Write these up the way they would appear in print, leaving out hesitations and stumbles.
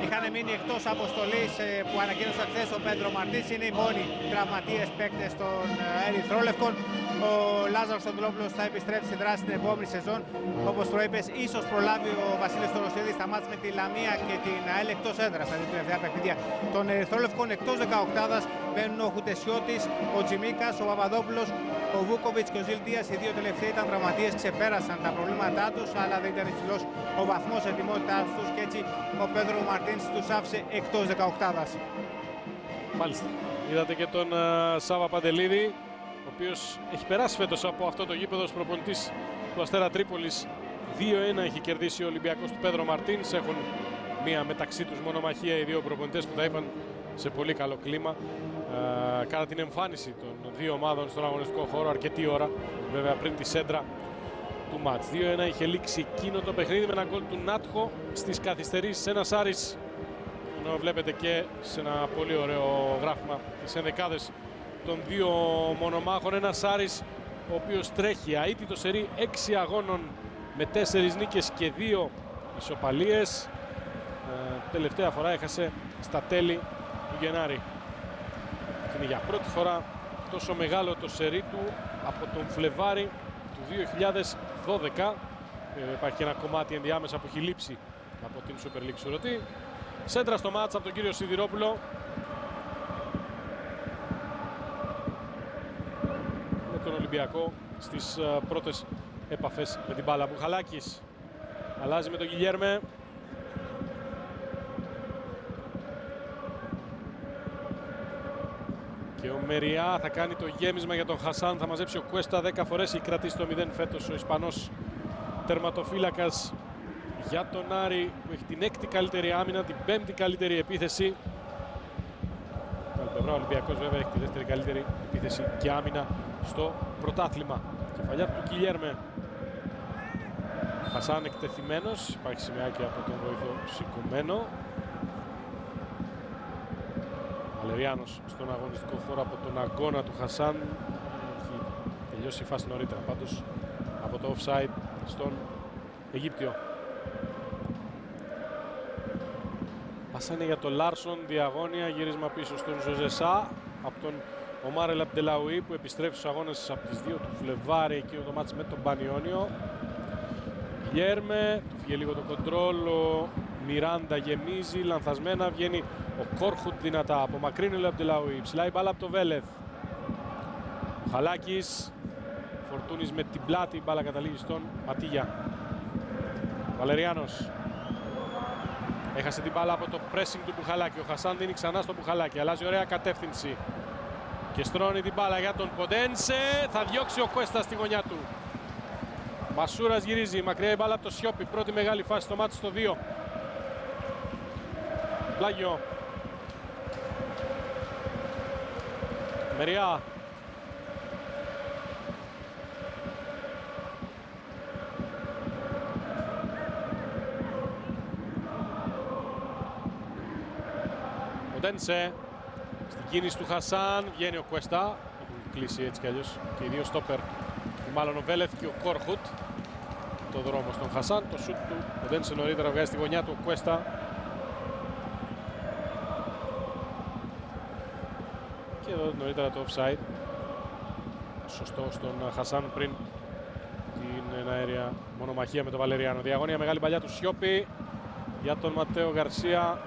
είχαν μείνει εκτός αποστολής που ανακοίνωσε χθες ο Πέντρο Μαρτίνς. Είναι οι μόνοι τραυματίες παίκτες των Ερυθρόλευκων. Ο Λάζαρος Ανδρόπουλος θα επιστρέψει στη δράση την επόμενη σεζόν. Όπως προείπες, ίσως προλάβει ο Βασίλης Τωροσίδης στα μάτς με τη Λαμία και την ΑΕΛ εκτός έδρας στα δύο τελευταία παιχνίδια των Ερυθρόλευκων. Εκτός 18άδας μπαίνουν ο Χουτεσιώτης, ο Τζιμίκας, ο Παπαδόπουλος, ο Βούκοβιτς και ο Ζιλντίας. Οι δύο τελευταίοι ήταν τραυματίες, ξεπέρασαν τα προβλήματά τους, αλλά δεν ήταν υψηλός ο βαθμός ετοιμότητάς τους και έτσι ο Πέντρο Μαρτίνς τους άφησε εκτός 18άδας. Μάλιστα. Είδατε και τον Σάβα Παντελίδη, ο οποίος έχει περάσει φέτος από αυτό το γήπεδο ως προπονητής του Αστέρα Τρίπολης. 2-1 έχει κερδίσει ο Ολυμπιακός του Πέντρο Μαρτίνς. Έχουν μία μεταξύ τους μονομαχία οι δύο προπονητές που τα είπαν σε πολύ καλό κλίμα. Κατά την εμφάνιση των δύο ομάδων στον αγωνιστικό χώρο, αρκετή ώρα βέβαια πριν τη σέντρα του μάτς. 2-1 είχε λήξει εκείνο το παιχνίδι με ένα γκολ του Νάτχο στις καθυστερήσεις. Ένας Άρης, ενώ βλέπετε και σε ένα πολύ ωραίο γράφημα τις ενδεκάδες των δύο μονομάχων. Ένας Άρης ο οποίος τρέχει αίτητο σερί 6 αγώνων με 4 νίκες και 2 ισοπαλίες. Τελευταία φορά έχασε στα τέλη του Γενάρη. Είναι για πρώτη φορά τόσο μεγάλο το σερί του από τον Φλεβάρι του 2012. Υπάρχει και ένα κομμάτι ενδιάμεσα που έχει λείψει από την Super League Σουρωτή. Σέντρα στο μάτς από τον κύριο Σιδηρόπουλο. Με τον Ολυμπιακό στις πρώτες επαφές με την μπάλα. Μπουχαλάκης αλλάζει με τον Γιλιέρμε. Και ο Μεριά θα κάνει το γέμισμα για τον Χασάν. Θα μαζέψει ο Κουέστα 10 φορές. Έχει κρατήσει το 0 φέτος ο Ισπανός τερματοφύλακας για τον Άρη, που έχει την 6η καλύτερη άμυνα, την 5η καλύτερη επίθεση. Άλλη πλευρά ο Ολυμπιακός βέβαια έχει τη 2η καλύτερη επίθεση και άμυνα στο πρωτάθλημα. Κεφαλιά του Κιλιέρμε. Χασάν εκτεθειμένος. Υπάρχει σημαίακι από τον βοηθό σηκωμένο. Βαλεριάνος στον αγωνιστικό χώρο από τον αγώνα του Χασάν. Έχει τελειώσει η φάση νωρίτερα πάντως από το offside στον Αιγύπτιο. Πάσα είναι για τον Λάρσον, διαγώνια, γύρισμα πίσω στον Ζωζεσά από τον Ομάρ Ελ Αμπτελαουί, που επιστρέφει στους αγώνες από τις 2 του Φλεβάρι, εκείνο το μάτς με τον Πανιόνιο. Γέρμε, του φύγε λίγο το κοντρόλ, ο Μιράντα γεμίζει, λανθασμένα βγαίνει ο Κόρχουτ δυνατά, από μακρύνει ο Ελ Αμπτελαουί, ψηλά η μπάλα από το Βέλεθ. Ο Χαλάκης, Φορτούνης με την πλάτη, η μπάλα καταλήγει στον Ματίγια. Βαλεριάνος. Έχασε την μπάλα από το pressing του Μπουχαλάκη. Ο Χασάν δίνει ξανά στο Μπουχαλάκη. Αλλάζει ωραία κατεύθυνση. Και στρώνει την μπάλα για τον Ποντένσε. Θα διώξει ο Κουέστα στη γωνιά του. Μασούρας γυρίζει. Μακριά η μπάλα από το Σιόπι. Πρώτη μεγάλη φάση στο μάτι στο 2. Πλάγιο. Μεριά. Ποντένσε. Στην κίνηση του Χασάν βγαίνει ο Κουέστα. Έχουν κλείσει έτσι κι αλλιώς και οι δύο στόπερ. Μάλλον ο Βέλεθ και ο Κόρχουτ. Το δρόμο στον Χασάν. Το σούτ του Ποντένσε νωρίτερα βγάζει στη γωνιά του ο Κουέστα. Και εδώ νωρίτερα το offside. Σωστό στον Χασάν πριν την αέρια μονομαχία με τον Βαλεριάνο. Διαγωνία, μεγάλη παλιά του Σιόπι για τον Ματέο Γκαρσία.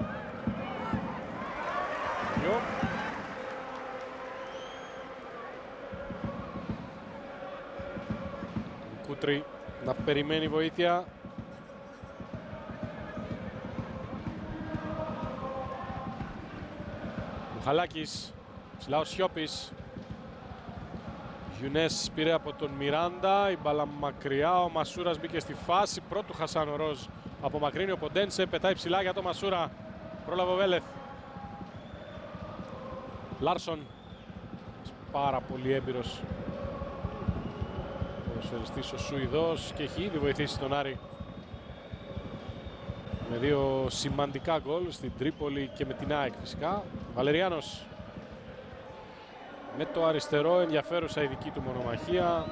Κούτρι να περιμένει βοήθεια. Μπουχαλάκης, ψηλά ο Σιόπης. Γιουνές πήρε από τον Μιράντα, η μπάλα μακριά, ο Μασούρας μπήκε στη φάση. Πρώτου Χασάν ο Ροζ, απομακρύνει ο Ποντένσε, πετάει ψηλά για τον Μασούρα. Πρόλαβε ο Βέλεθ. Λάρσον, πάρα πολύ έμπειρος ποδοσφαιριστής ο Σουηδός και έχει ήδη βοηθήσει τον Άρη με 2 σημαντικά γκολ στην Τρίπολη και με την ΑΕΚ φυσικά. Βαλεριάνος με το αριστερό, ενδιαφέρουσα η δική του μονομαχία.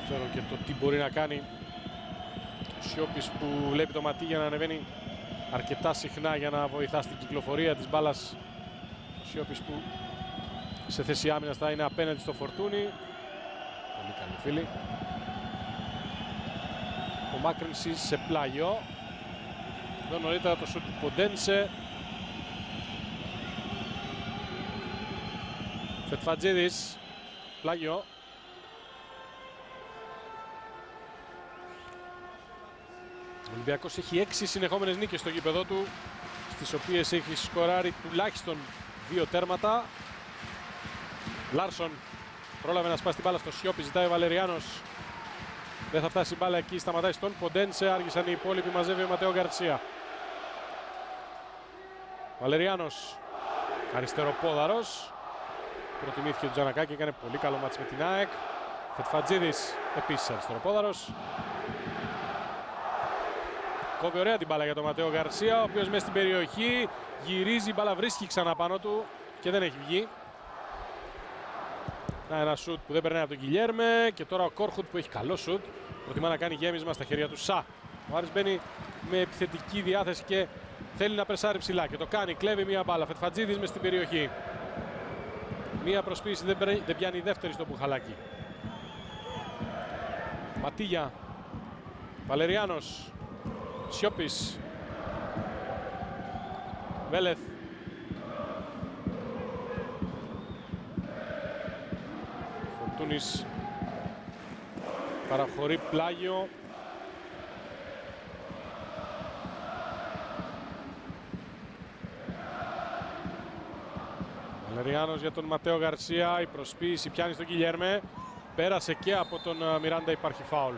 Ξέρω και το τι μπορεί να κάνει Σιώπης που βλέπει το Ματίγια να ανεβαίνει αρκετά συχνά για να βοηθά στην κυκλοφορία της μπάλας. Ο Σιώπης που σε θέση άμυνας θα είναι απέναντι στο Φορτούνι. Πολύ καλή φίλη. Ο Μάκρυνσης σε πλάγιο. Εδώ νωρίτερα το σουτ του Ποντένσε. Φετφατζίδης, πλάγιο. Ο Ολυμπιακός έχει 6 συνεχόμενες νίκες στο γήπεδο του, στις οποίες έχει σκοράρει τουλάχιστον 2 τέρματα. Λάρσον πρόλαβε να σπάσει την μπάλα στο Σιώπη, ζητάει ο Βαλεριάνος. Δεν θα φτάσει η μπάλα εκεί, σταματάει στον Ποντένσε, άργησαν οι υπόλοιποι, μαζεύει ο Ματέο Γκαρσία. Βαλεριάνος, αριστεροπόδαρος. Προτιμήθηκε τον Τζανακάκη, έκανε πολύ καλό μάτς με την ΑΕΚ. Φετφατζίδης, επίσης αριστεροπόδαρος. Κόβει ωραία την μπάλα για τον Ματέο Γκαρσία, ο οποίος μέσα στην περιοχή γυρίζει, η μπάλα βρίσκει ξανά πάνω του και δεν έχει βγει. Ένα σουτ που δεν περνάει από τον Γκιλιέρμε και τώρα ο Κόρχουτ που έχει καλό σουτ. Προτιμά να κάνει γέμισμα στα χέρια του Σα. Ο Άρης μπαίνει με επιθετική διάθεση και θέλει να περσάρει ψηλά και το κάνει. Κλέβει μία μπάλα. Φετφατζίδης μες στην περιοχή. Μία προσποίηση δεν πιάνει η δεύτερη στο Μπουχαλάκι. Ματίγια. Βαλεριάνος. Σιώπης. Βέλεθ. Φορτούνης παραχωρεί πλάγιο. Βαλεριάνος για τον Ματέο Γκαρσία. Η προσποίηση πιάνει στον Γκιλιέρμε. Πέρασε και από τον Μιράντα, υπάρχει φάουλ.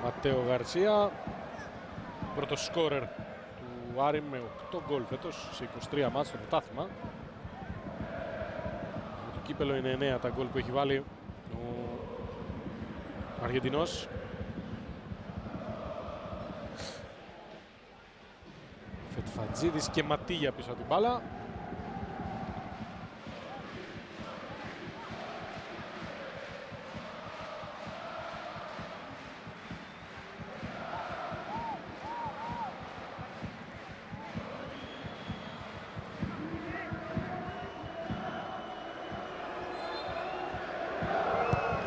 Ματέο Γκαρσία, πρώτος σκόρερ του Άρη με 8 γκολ φέτος σε 23 μάτς στο πρωτάθλημα. Το κύπελο είναι 9 τα γκολ που έχει βάλει ο Αργεντινός. Φετφατζίδης και Ματίγια πίσω από την μπάλα.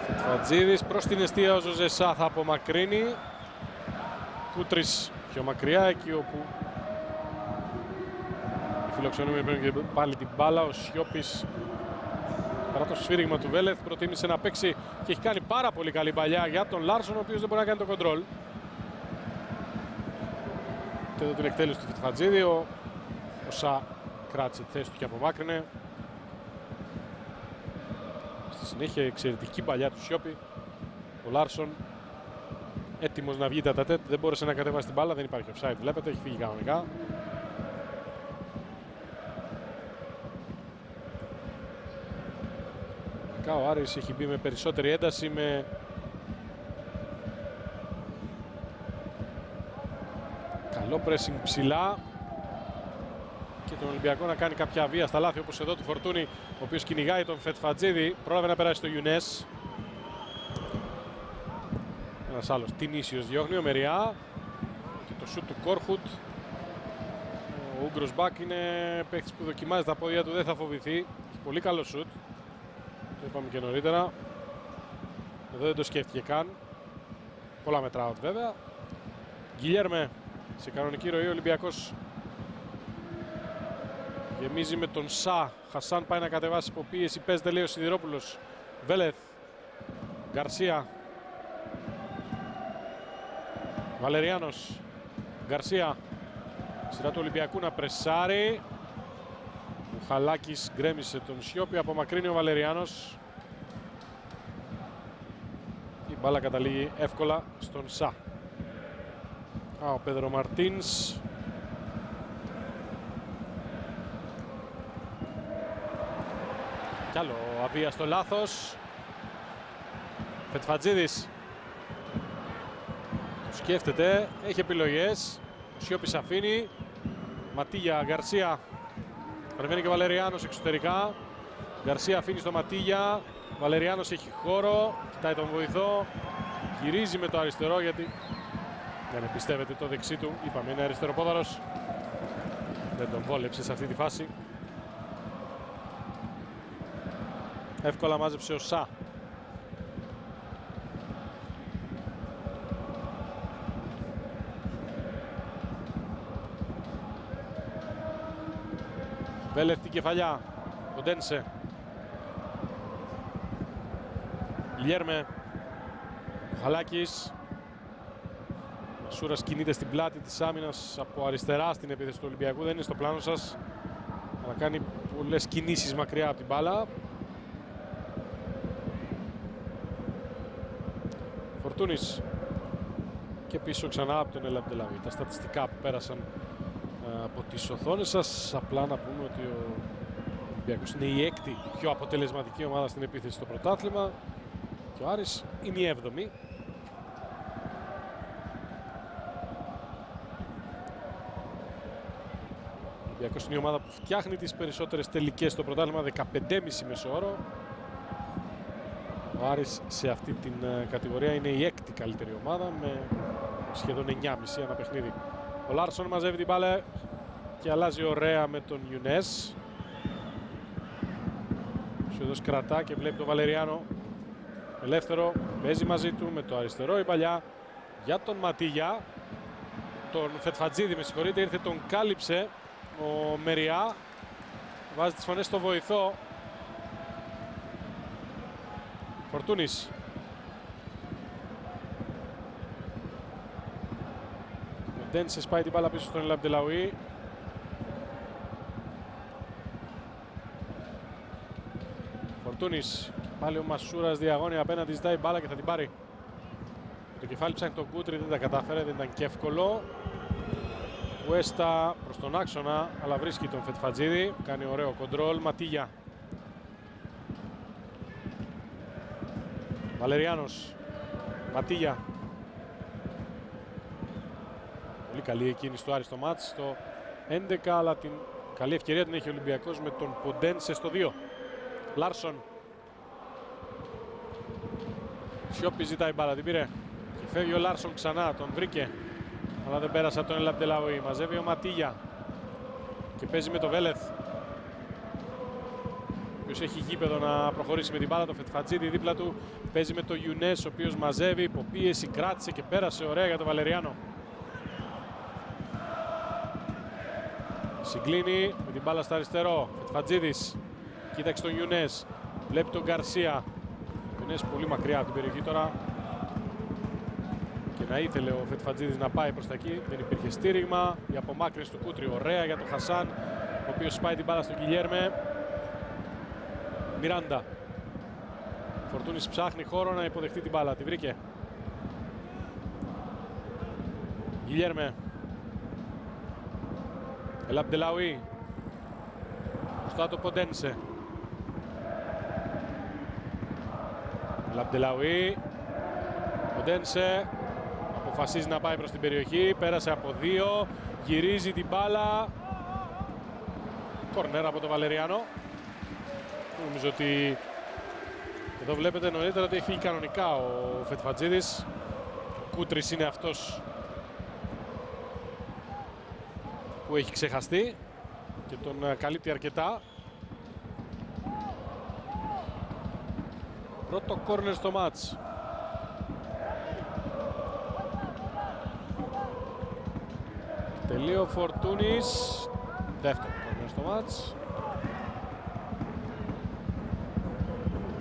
Φετφατζίδης προς την εστία, ο Ζωζεσά θα απομακρύνει. Κούτρης πιο μακριά, εκεί όπου φιλοξενούμε πριν και πάλι την μπάλα. Ο Σιώπης, παρά το σφύριγμα του Βέλεθ, προτίμησε να παίξει και έχει κάνει πάρα πολύ καλή παλιά για τον Λάρσον, ο οποίος δεν μπορεί να κάνει το κοντρόλ. Και εδώ την εκτέλεση του Φετφατζίδη, ο Σα κράτησε τη θέση του και απομάκρυνε. Στη συνέχεια εξαιρετική παλιά του Σιώπη. Ο Λάρσον έτοιμος να βγει τατατέτ, δεν μπόρεσε να κατεβάσει την μπάλα, δεν υπάρχει offside, βλέπετε, έχει φύγει κανονικά. Ο Άρης έχει μπει με περισσότερη ένταση, με καλό pressing ψηλά και τον Ολυμπιακό να κάνει κάποια βία στα λάθη, όπως εδώ του Φορτούνη, ο οποίος κυνηγάει τον Φετφατζίδη, πρόλαβε να περάσει το Ιουνές. Ένας άλλος Τινήσιος διώχνει, ο Μεριά και το σουτ του Κόρχουτ. Ο Ούγκρος Μπακ είναι παίκτης που δοκιμάζει τα πόδια του, δεν θα φοβηθεί, έχει πολύ καλό σουτ. Το είπαμε και νωρίτερα. Εδώ δεν το σκέφτηκε καν. Πολλά μετρά out βέβαια. Γκιλιέρμε σε κανονική ροή. Ο Ολυμπιακός γεμίζει με τον Σα. Χασάν πάει να κατεβάσει υποπίεση. Παίζεται, λέει ο Σιδηρόπουλος. Βέλεθ. Γκαρσία. Βαλεριάνος. Γκαρσία. Σειρά του Ολυμπιακού να πρεσάρει. Ο Χαλάκης γκρέμισε τον Σιώπη, απομακρύνει ο Βαλεριάνος. Η μπάλα καταλήγει εύκολα στον Σα. Ο Πέδρο Μαρτίνς. Κι άλλο αβίαστο λάθος. Φετφατζίδης. Το σκέφτεται, έχει επιλογές. Ο Σιώπης αφήνει. Ματίγια, Γκαρσία. Παρεμβαίνει και ο Βαλεριάνος εξωτερικά. Γκαρσία αφήνει στο Ματίγια. Βαλεριάνος έχει χώρο, κοιτάει τον βοηθό, γυρίζει με το αριστερό γιατί δεν εμπιστεύεται το δεξί του. Είπαμε, είναι αριστεροπόδαρος. Δεν τον βόλεψε σε αυτή τη φάση. Εύκολα μάζεψε ο Σα. Βέλεθ την κεφαλιά. Ποντένσε. Γιλιέρμε. Χαλάκης. Μασούρας κινείται στην πλάτη της άμυνας από αριστερά στην επίθεση του Ολυμπιακού. Δεν είναι στο πλάνο σας, αλλά κάνει πολλές κινήσεις μακριά από την μπάλα. Φορτούνης. Και πίσω ξανά από τον El Abdellaoui. Τα στατιστικά που πέρασαν από τις οθόνες σας. Απλά να πούμε ότι ο Ολυμπιακός είναι η έκτη πιο αποτελεσματική ομάδα στην επίθεση στο πρωτάθλημα και ο Άρης είναι η 7η. Ο Ολυμπιακός είναι η ομάδα που φτιάχνει τις περισσότερες τελικές στο πρωτάθλημα, 15,5 μέσο όρο. Ο Άρης σε αυτή την κατηγορία είναι η έκτη καλύτερη ομάδα με σχεδόν 9,5 ένα παιχνίδι. Ο Λάρσον μαζεύει την μπάλα και αλλάζει ωραία με τον Ιουνές. Ο Σουηδός κρατά και βλέπει τον Βαλεριάνο ελεύθερο, παίζει μαζί του με το αριστερό η παλιά για τον Ματίγια. Τον Φετφατζίδη, με συγχωρείτε, ήρθε, τον κάλυψε ο Μεριά. Βάζει τις φωνές στο βοηθό. Φορτούνης. Ο Ντένσε σπάει την μπάλα πίσω στον El Abdellaoui. Φορτούνης. Πάλι ο Μασούρας διαγώνια απέναντι, ζητάει μπάλα και θα την πάρει. Το κεφάλι ψάχνει τον Κούτρι, δεν τα κατάφερε, δεν ήταν και εύκολο. Κουέστα προς τον άξονα, αλλά βρίσκει τον Φετφατζίδη. Κάνει ωραίο κοντρόλ. Ματίγια. Βαλεριάνος. Ματίγια. Πολύ καλή εκείνη στο Άρη στο μάτς, στο 11, αλλά την καλή ευκαιρία την έχει ο Ολυμπιακός με τον Ποντένσε στο 2. Λάρσον. Σιώπη ζητάει μπάλα, την πήρε. Και φεύγει ο Λάρσον ξανά, τον βρήκε. Αλλά δεν πέρασε από τον El Abdellaoui. Μαζεύει ο Ματίγια. Και παίζει με το Βέλεθ. Ο οποίος έχει γήπεδο να προχωρήσει με την μπάλα. Το Φετφατζίδη δίπλα του. Παίζει με το Ιουνές, ο οποίος μαζεύει. Υποπίεση, κράτησε και πέρασε ωραία για τον Βαλεριάνο. Συγκλίνει με την μπάλα στο αριστερό. Φετφατζίδης. Κοίταξε τον Ιουνές. Βλέπει τον Γκαρσία. Ο Ιουνές πολύ μακριά από την περιοχή τώρα. Και να ήθελε ο Φετφατζίδης να πάει προς τα εκεί. Δεν υπήρχε στήριγμα. Η απομάκρυνση του Κούτρι ωραία για τον Χασάν, ο οποίος σπάει την μπάλα στον Γιλιέρμε. Μιράντα. Φορτούνης ψάχνει χώρο να υποδεχτεί την μπάλα. Τη βρήκε. Γιλιέρμε. El Abdellaoui. Μπροστά το Ποντένσε. El Abdellaoui. Ποντένσε. Αποφασίζει να πάει προς την περιοχή. Πέρασε από 2. Γυρίζει την μπάλα. Κορνέρα από τον Βαλεριάνο. Νομίζω ότι εδώ βλέπετε νωρίτερα ότι έχει φύγει κανονικά ο Φετφατζίδης. Ο Κούτρις είναι αυτός που έχει ξεχαστεί και τον καλύπτει αρκετά. Πρώτο κόρνερ στο μάτς. Τελείω ο Φορτούνης. Δεύτερο κόρνερ στο μάτς.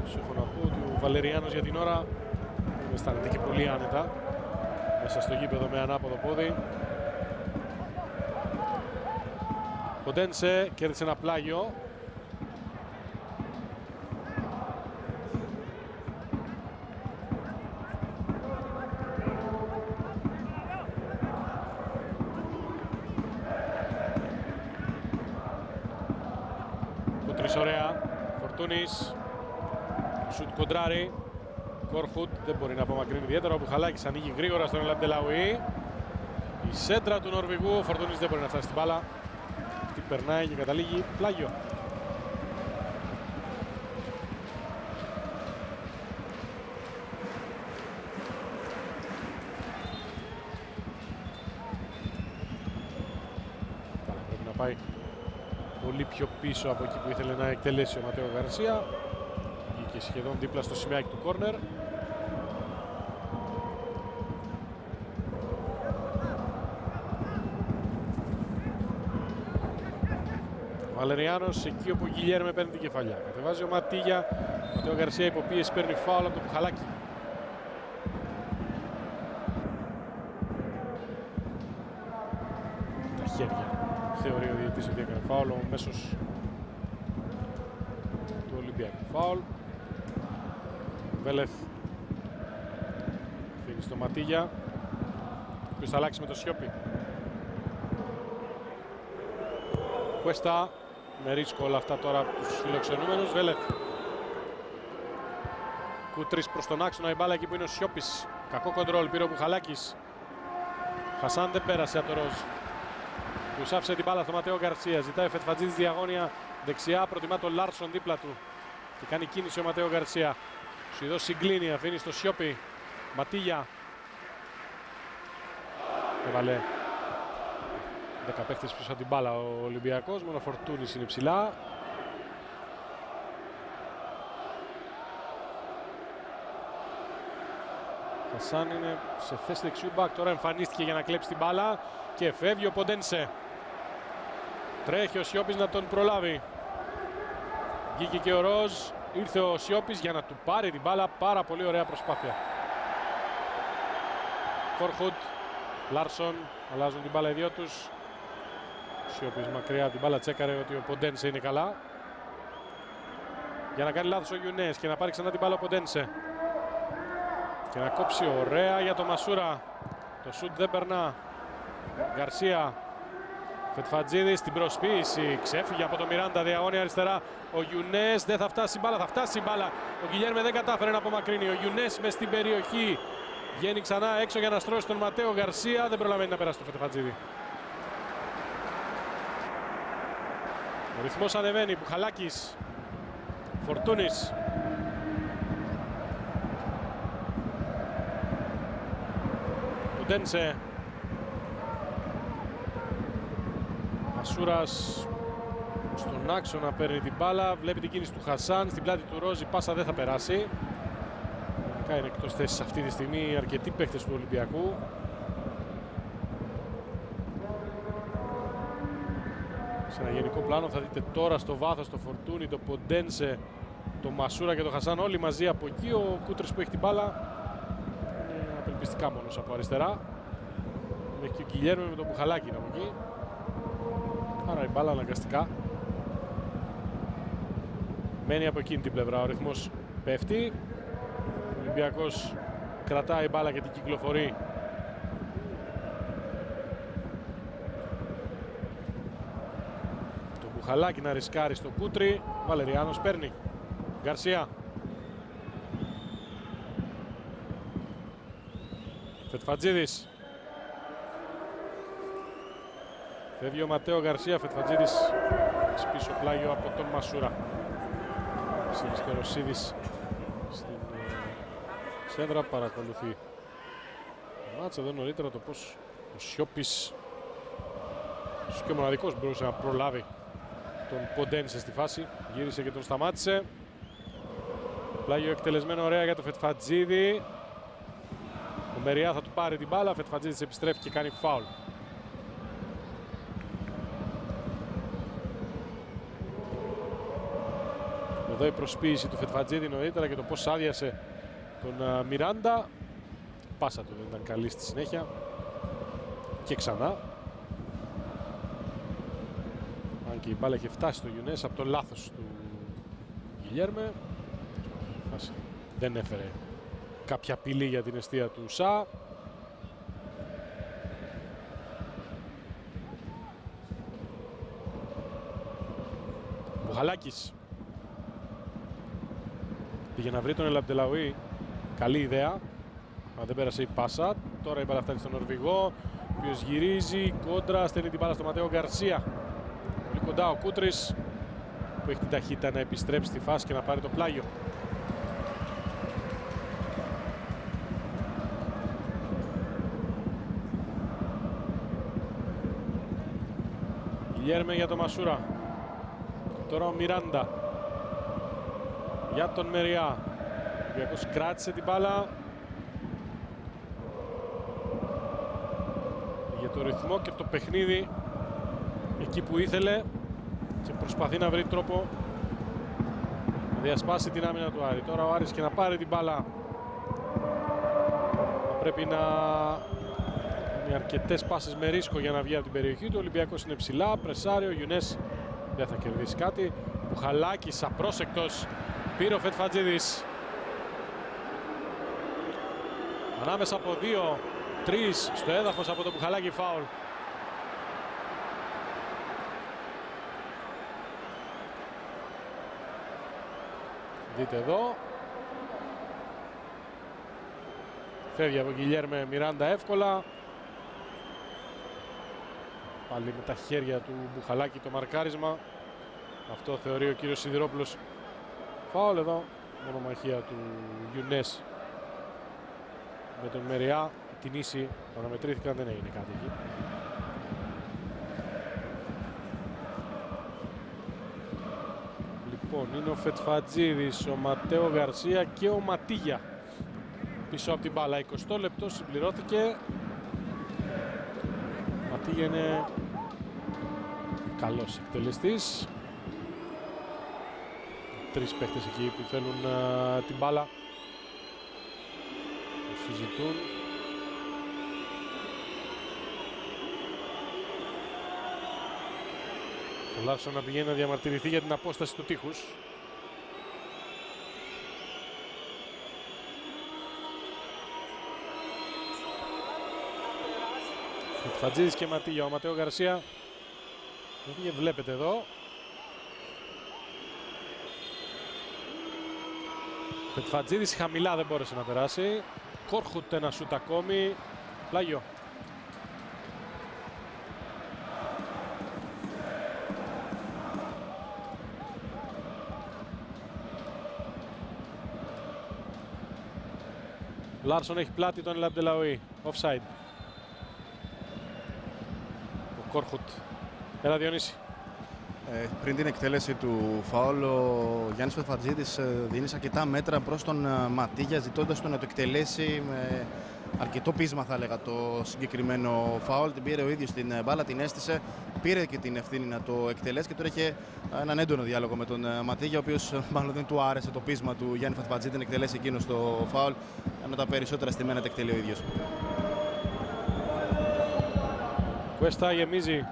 Σου έχω να πω ότι ο Βαλεριάνος για την ώρα δεν αισθάνεται και πολύ άνετα μέσα στο γήπεδο με ανάποδο πόδι. Ποντένσε κέρδισε ένα πλάγιο. Κούτρις ωραία. Φορτούνης. Σουτ κοντράρι. Κορχούτ δεν μπορεί να απομακρύνει ιδιαίτερα. Ο Μπουχαλάκης ανοίγει γρήγορα στον El Abdellaoui. Η σέντρα του Νορβηγού. Ο Φορτούνης δεν μπορεί να φτάσει στην μπάλα. Αυτή περνάει και καταλήγει πλάγιο. πολύ πιο πίσω από εκεί που ήθελε να εκτελέσει ο Ματέο Γκαρσία. Βγήκε σχεδόν δίπλα στο σημαίακι του κόρνερ. Βαλεριάνος εκεί όπου ο Γκιλιέρμε παίρνει την κεφαλιά. Κατεβάζει ο Ματίγια. Ο Ματέο Γκαρσία υποπίεση, παίρνει φάουλ από το Πουχαλάκι. Τα χέρια. Θεωρεί ο διαιτητής ότι έκανε φάουλ, ο μέσος του Ολυμπιακού. Φάουλ. Βέλεθ αφήνει στο Ματίγια, ο οποίος θα αλλάξει με το Σιόπι. Κουέστα, με ρίσκο όλα αυτά τώρα από τους φιλοξενούμενους. Βέλεθ. Κούτρις προς τον άξονα, η μπάλα εκεί που είναι ο Σιόπης. Κακό κοντρόλ, πήρε ο Μπουχαλάκης. Χασάν δεν πέρασε από το Ροζ. Τους άφησε την μπάλα στο Ματέο Γκαρσία. Ζητάει ο Φετφατζίδης διαγώνια δεξιά, προτιμά τον Λάρσον δίπλα του. Και κάνει κίνηση ο Ματέο Γκαρσία. Ο Σουηδός συγκλίνει, αφήνει στο Σιόπι. Ματίγια. Έβαλε 10 παίχτες πίσω από την μπάλα ο Ολυμπιακός. Μόνο Φορτούνης είναι ψηλά. Χασάν είναι σε θέση δεξιού μπακ. Τώρα εμφανίστηκε για να κλέψει την μπάλα και φεύγει ο Ποντένσε. Τρέχει ο Σιόπης να τον προλάβει. Βγήκε και ο Ροζ. Ήρθε ο Σιόπης για να του πάρει την μπάλα. Πάρα πολύ ωραία προσπάθεια. Κορχούτ, Λάρσον, αλλάζουν την μπάλα οι δυο τους. Σιόπης μακριά την μπάλα, τσέκαρε ότι ο Ποντένσε είναι καλά. Για να κάνει λάθος ο Γιουνές και να πάρει ξανά την μπάλα ο Ποντένσε. Και να κόψει ωραία για το Μασούρα. Το σουτ δεν περνά. Γκαρσία. Φετφατζίδης στην προσποίηση. Ξέφυγε από το Μιράντα, διαγώνια αριστερά. Ο Γιουνές δεν θα φτάσει η μπάλα. Θα φτάσει η μπάλα. Ο Γκιλιέρμε δεν κατάφερε να απομακρύνει. Ο Γιουνές μες στην περιοχή. Βγαίνει ξανά έξω για να στρώσει τον Ματέο Γκαρσία. Δεν προλαβαίνει να περάσει το Φετφατζίδη. Ο ρυθμός ανεβαίνει. Μπουχαλάκης. Φορτούνης. Ποντένσε. Μασούρας στον άξονα παίρνει την μπάλα. Βλέπει την κίνηση του Χασάν. Στην πλάτη του Ροζ η πάσα δεν θα περάσει. Είναι εκτός θέσης αυτή τη στιγμή αρκετοί παίχτες του Ολυμπιακού. Σε ένα γενικό πλάνο θα δείτε τώρα στο βάθος το Φορτούνι, το Ποντένσε, το Μασούρα και το Χασάν όλοι μαζί από εκεί. Ο Κούτρης που έχει την μπάλα είναι απελπιστικά μόνος από αριστερά. Έχει και ο Γκιλιέρμε με τον Μπουχαλάκη από εκεί. Άρα η μπάλα αναγκαστικά μένει από εκείνη την πλευρά. Ο ρυθμός πέφτει. Ο Ολυμπιακός κρατάει μπάλα και την κυκλοφορεί. Το Μπουχαλάκι να ρισκάρει στο Κούτρι. Βαλεριάνος παίρνει. Γκαρσία. Φετφατζίδης. Φεύγει ο Ματέο Γκαρσία. Φετφατζίδης πίσω πλάγιο από τον Μασούρα. Βασίλης Κεροσίδης στην σέντρα παρακολουθεί το μάτς εδώ νωρίτερα, το πως ο Σιόπης και ο μοναδικός μπορούσε να προλάβει τον Ποντένσε στη φάση. Γύρισε και τον σταμάτησε. Πλάγιο εκτελεσμένο ωραία για το Φετφατζίδη. Ο Μεριά θα του πάρει την μπάλα. Φετφατζίδης επιστρέφει και κάνει φάουλ. Εδώ η προσποίηση του Φετφατζίδη νωρίτερα και το πως άδειασε τον Μιράντα. Πάσα του δεν ήταν καλή στη συνέχεια. Και ξανά. Αν και η μπάλα είχε φτάσει στο Γιουνές από το λάθος του Γκιλιέρμε. Δεν έφερε κάποια απειλή για την εστία του Σα. Μπουχαλάκης. Πήγε να βρει τον Ελαμπτελαουί. Καλή ιδέα. Αλλά δεν πέρασε η πάσα. Τώρα η μπάλα φτάνει στον Νορβηγό, ο οποίος γυρίζει κόντρα, στέλνει την μπάλα στο Ματέο Γκαρσία. Πολύ κοντά ο Κούτρης που έχει την ταχύτητα να επιστρέψει στη φάση και να πάρει το πλάγιο. Γκιλιέρμε για το Μασούρα. Τώρα ο Μιράντα για τον Μεριά. Ο Ολυμπιακός κράτησε την μπάλα για το ρυθμό και το παιχνίδι εκεί που ήθελε και προσπαθεί να βρει τρόπο να διασπάσει την άμυνα του Άρη. Τώρα ο Άρης και να πάρει την μπάλα θα πρέπει να είναι αρκετές πάσες με ρίσκο για να βγει από την περιοχή του. Ο Ολυμπιακός είναι ψηλά, πρεσάρει, ο Γιουνές δεν θα κερδίσει κάτι. Μπουχαλάκης απρόσεκτος, πήρε ο Φετφατζίδης. Ανάμεσα από 2-3 στο έδαφος από το Μπουχαλάκη, φάουλ. Δείτε εδώ. Φεύγει από Γκιλιέρμε Μιράντα εύκολα. Πάλι με τα χέρια του Μπουχαλάκη το μαρκάρισμα. Αυτό θεωρεί ο κύριος Σιδηρόπουλος φάουλ εδώ. Μονομαχία του Γιουνές με τον Μεριά. Την ίση παραμετρήθηκαν, δεν έγινε κάτι εκεί. Λοιπόν, είναι ο Φετφατζίδης, ο Ματέο Γκαρσία και ο Ματίγια πίσω από την μπάλα. 20 λεπτό συμπληρώθηκε. Ο Ματίγια είναι καλός εκτελεστής. Τρεις παίχτες εκεί που θέλουν την μπάλα. Το συζητούν. Ο Λάρσον να πηγαίνει να διαμαρτυρηθεί για την απόσταση του τείχους. Φατζίδης και Ματίγια. Ο Ματέο Γκαρσία βλέπετε εδώ. Φετφατζίδης χαμηλά, δεν μπόρεσε να περάσει. Κόρχουτ ένα σούτ ακόμη. Πλάγιο. Λάρσον έχει πλάτη τον Ελαμπτελαουή. Offside. Ο Κόρχουτ. Έλα Διονύση. Πριν την εκτέλεση του φάουλ, ο Γιάννης Φετφατζίδης δίνει αρκετά μέτρα προς τον Ματίγια, ζητώντας τον να το εκτελέσει με αρκετό πείσμα, θα έλεγα, το συγκεκριμένο φάουλ. Την πήρε ο ίδιος την μπάλα, την έστησε, πήρε και την ευθύνη να το εκτελέσει και τώρα είχε έναν έντονο διάλογο με τον Ματίγια, ο οποίος μάλλον δεν του άρεσε το πείσμα του Γιάννη Φετφατζίδη να εκτελέσει εκείνο το φάουλ, ενώ τα περισσότερα στημένα τα εκτελεί ο ίδιος. Κουέστα γεμίζει.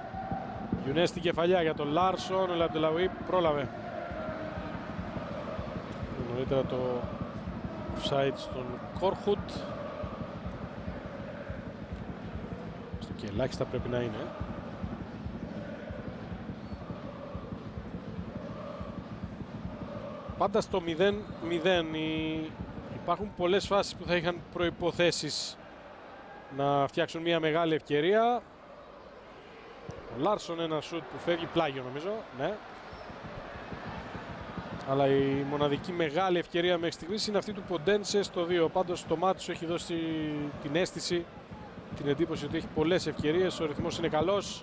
Γιουνές στην κεφαλιά για τον Λάρσον. Ο Λαμπτελαουή πρόλαβε. Νωρίτερα το offside στον Κόρχουτ. Στο και ελάχιστα πρέπει να είναι. Πάντα στο 0-0 υπάρχουν πολλές φάσεις που θα είχαν προϋποθέσεις να φτιάξουν μια μεγάλη ευκαιρία. Ο Λάρσον ένα σουτ που φεύγει, πλάγιο νομίζω, ναι. Αλλά η μοναδική μεγάλη ευκαιρία μέχρι στιγμής είναι αυτή του Ποντένσε στο 2. Πάντως το μάτι σου έχει δώσει την αίσθηση, την εντύπωση ότι έχει πολλές ευκαιρίες, ο ρυθμός είναι καλός.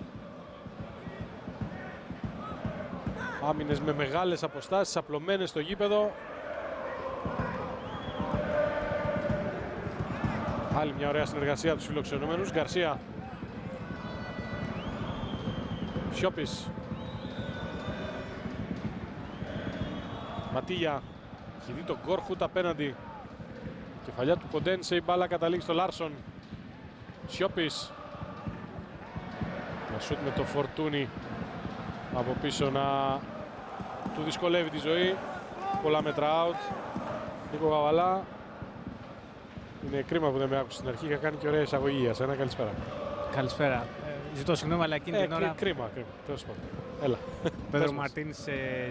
Άμυνες με μεγάλες αποστάσεις, απλωμένες στο γήπεδο. Άλλη μια ωραία συνεργασία από τους φιλοξενούμενους. Γκαρσία. Σιώπης. Ματίγια. Έχει δει τον Κόρχουτ απέναντι. Κεφαλιά του Ποντένσε, η μπάλα καταλήγει στο Λάρσον. Σιώπης. Να σούτ με το Φορτούνι από πίσω να του δυσκολεύει τη ζωή. Πολλά μέτρα out. Νίκο Γαβαλά. Είναι κρίμα που δεν με άκουσε στην αρχή. Είχα κάνει και ωραία εισαγωγή για σένα. Καλησπέρα. Καλησπέρα. Ζητώ συγγνώμη, αλλά εκείνη την ώρα. Κρίμα. Τέλος πάντων. Έλα. Πέτρο Μαρτίνς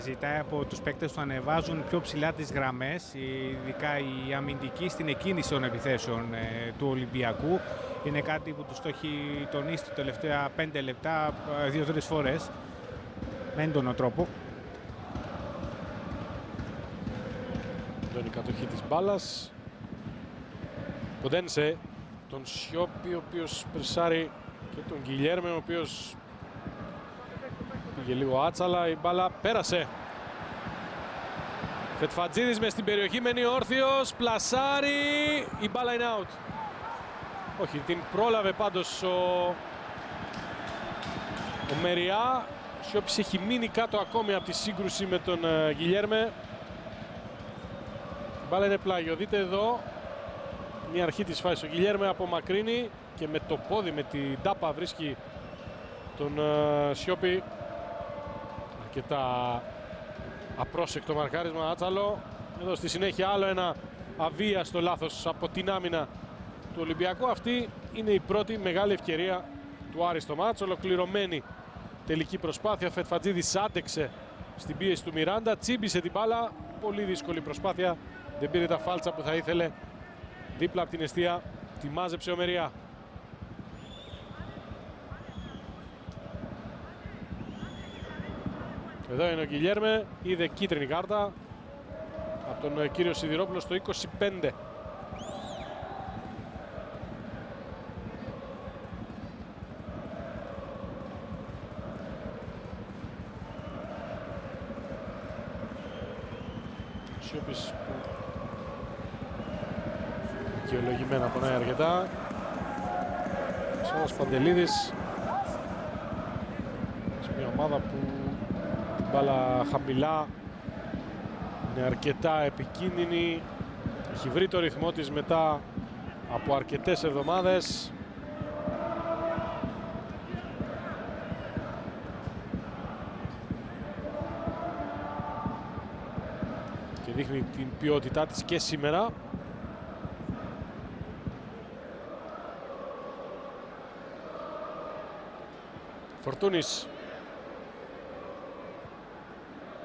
ζητάει από τους παίκτες του να ανεβάζουν πιο ψηλά τις γραμμές, ειδικά η αμυντική στην εκκίνηση των επιθέσεων του Ολυμπιακού. Είναι κάτι που τους το έχει τονίσει τα τελευταία 5 λεπτά 2-3 φορές με έντονο τρόπο. Η κατοχή της μπάλας. Ποντένσε τον Σιώπη, ο οποίος περσάρει, και τον Γκιλιέρμε, ο οποίος Πήγε λίγο άτσαλα, η μπάλα πέρασε. Φετφατζίδης μες στην περιοχή, μένει όρθιος, πλασάρει, η μπάλα είναι out. Όχι, την πρόλαβε πάντως ο Μεριά. Ο Σιώπης έχει μείνει κάτω ακόμη από τη σύγκρουση με τον Γκιλιέρμε. Η μπάλα είναι πλάγιο, δείτε εδώ μια αρχή της φάσης. Ο Γκιλιέρμε απομακρύνει και με το πόδι, με την τάπα βρίσκει τον Σιώπη. Αρκετά απρόσεκτο μαρκάρισμα, άτσαλο. Εδώ στη συνέχεια άλλο ένα αβίαστο λάθος από την άμυνα του Ολυμπιακού. Αυτή είναι η πρώτη μεγάλη ευκαιρία του Άρη στο μάτς. Ολοκληρωμένη τελική προσπάθεια. Φετφατζίδης άντεξε στην πίεση του Μιράντα, τσίμπησε την μπάλα. Πολύ δύσκολη προσπάθεια. Δεν πήρε τα φάλτσα που θα ήθελε. Δίπλα από την εστία τη μάζεψε ο Μεριά. Εδώ είναι ο Γκιλιέρμε, είδε κίτρινη κάρτα από τον κύριο Σιδηρόπουλο στο 25. Σιώπης που δικαιολογημένα πονάει αρκετά. Σάρας Παντελίδης σε μια ομάδα που την μπάλα χαμηλά είναι αρκετά επικίνδυνη. Έχει βρει το ρυθμό της μετά από αρκετές εβδομάδες. Και δείχνει την ποιότητά της και σήμερα. Φορτούνης.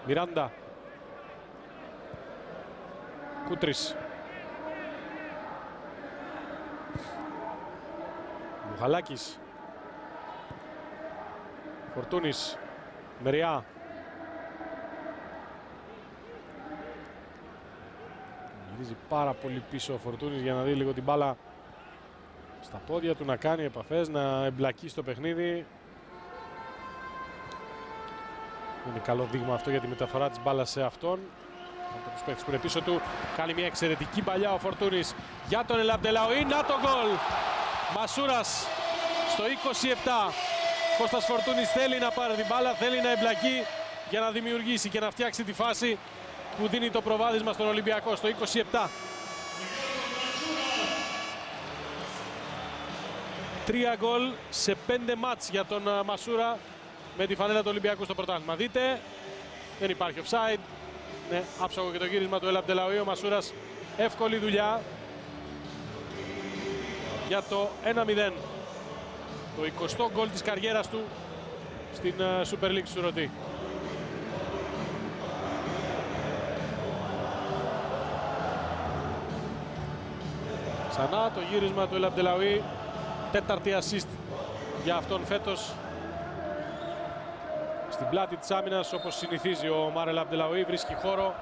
Μιράντα. Κούτρης. Μουχαλάκης. Φορτούνης. Μεριά. Γυρίζει πάρα πολύ πίσω ο Φορτούνης για να δει λίγο την μπάλα στα πόδια του, να κάνει επαφές, να εμπλακεί στο παιχνίδι. Είναι καλό δείγμα αυτό για τη μεταφορά της μπάλας σε αυτόν. Από τους παίκτες που είναι πίσω του. Κάνει μια εξαιρετική παλιά ο Φορτούνης για τον El Abdellaoui. Να το γκολ! Μασούρας στο 27. Κώστας Φορτούνης θέλει να πάρει την μπάλα, θέλει να εμπλακεί για να δημιουργήσει και να φτιάξει τη φάση που δίνει το προβάδισμα στον Ολυμπιακό στο 27. 3 γκολ σε 5 μάτς για τον Μασούρα με τη φανέλα του Ολυμπιακού στο πρωτάθλημα. Δείτε, δεν υπάρχει offside. Ναι, άψογο και το γύρισμα του El Abdellaoui. Ο Μασούρας εύκολη δουλειά για το 1-0. Το 20ο γκολ της καριέρας του στην Super League του Ρωτή. Ξανά το γύρισμα του El Abdellaoui. Τέταρτη assist για αυτόν φέτος. Στην πλάτη της άμυνας, όπως συνηθίζει ο Ομάρ El Abdellaoui, βρίσκει χώρο.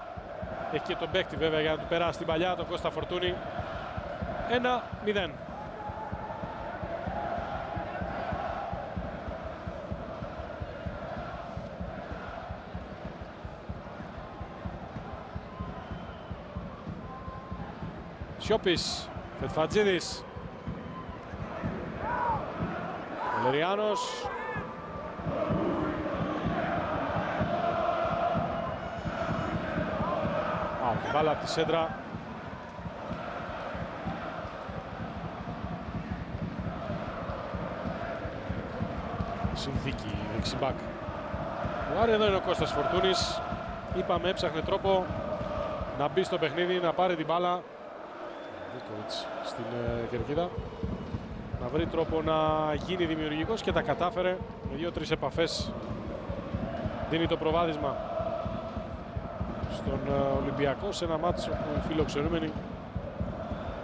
Έχει και τον παίκτη βέβαια για να του περάσει την παλιά, τον Κώστα Φορτούνη. 1-0. Σιώπης, Φετφατζίδης, Βαλεριάνος. Μπάλα από τη σέντρα. Συνθήκη δεξιμπάκ. Άρα εδώ είναι ο Κώστας Φορτούνης. Είπαμε, έψαχνε τρόπο να μπει στο παιχνίδι, να πάρει την μπάλα. Βούκοβιτς στην κερκίδα. Να βρει τρόπο να γίνει δημιουργικός και τα κατάφερε. Με 2-3 επαφές δίνει το προβάδισμα στον Ολυμπιακό σε ένα μάτς όπου οι φιλοξενούμενοι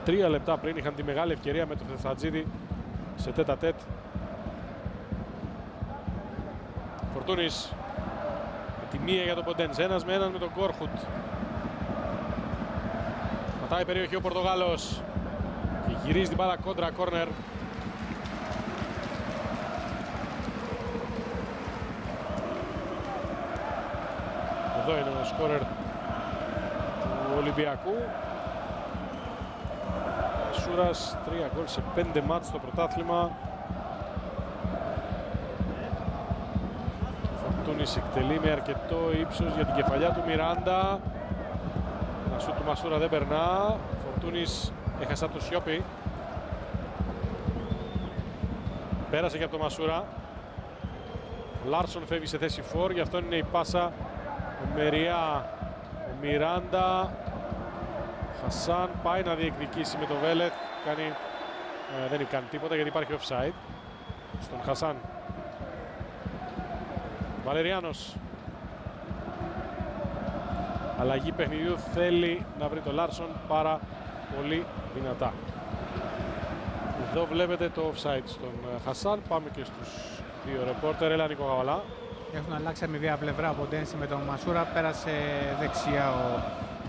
3 λεπτά πριν είχαν τη μεγάλη ευκαιρία με τον Φετφατζίδη σε τέτα-τέτ. Φορτούνης με τη μία για τον Ποντένς, ένας με έναν με τον Κόρχουτ. Πατάει περιοχή ο Πορτογάλος και γυρίζει την μπάλα κόντρα, κόρνερ. Εδώ είναι ο σκόρερ του Ολυμπιακού. Μασούρας, 3 γκολ σε 5 μάτς στο πρωτάθλημα. Φορτούνης εκτελεί με αρκετό ύψος για την κεφαλιά του Μιράντα. Ένα σούτ του Μασούρα δεν περνά. Φορτούνης έχασε από το Σιώπη. Πέρασε και από το Μασούρα. Ο Λάρσον φεύγει σε θέση φορ, γι' αυτό είναι η πάσα. Ο Μεριά, ο Μιράντα. Χασάν πάει να διεκδικήσει με το Βέλεθ. Δεν κάνει τίποτα γιατί υπάρχει offside στον Χασάν. Βαλεριάνος. Αλλαγή παιχνιδιού, θέλει να βρει το Λάρσον πάρα πολύ δυνατά. Εδώ βλέπετε το offside στον Χασάν. Πάμε και στους δύο ρεπόρτερ. Έλα Νίκο Γαβαλά. Έχουν αλλάξει αμοιβαία πλευρά από Ντένση με τον Μασούρα. Πέρασε δεξιά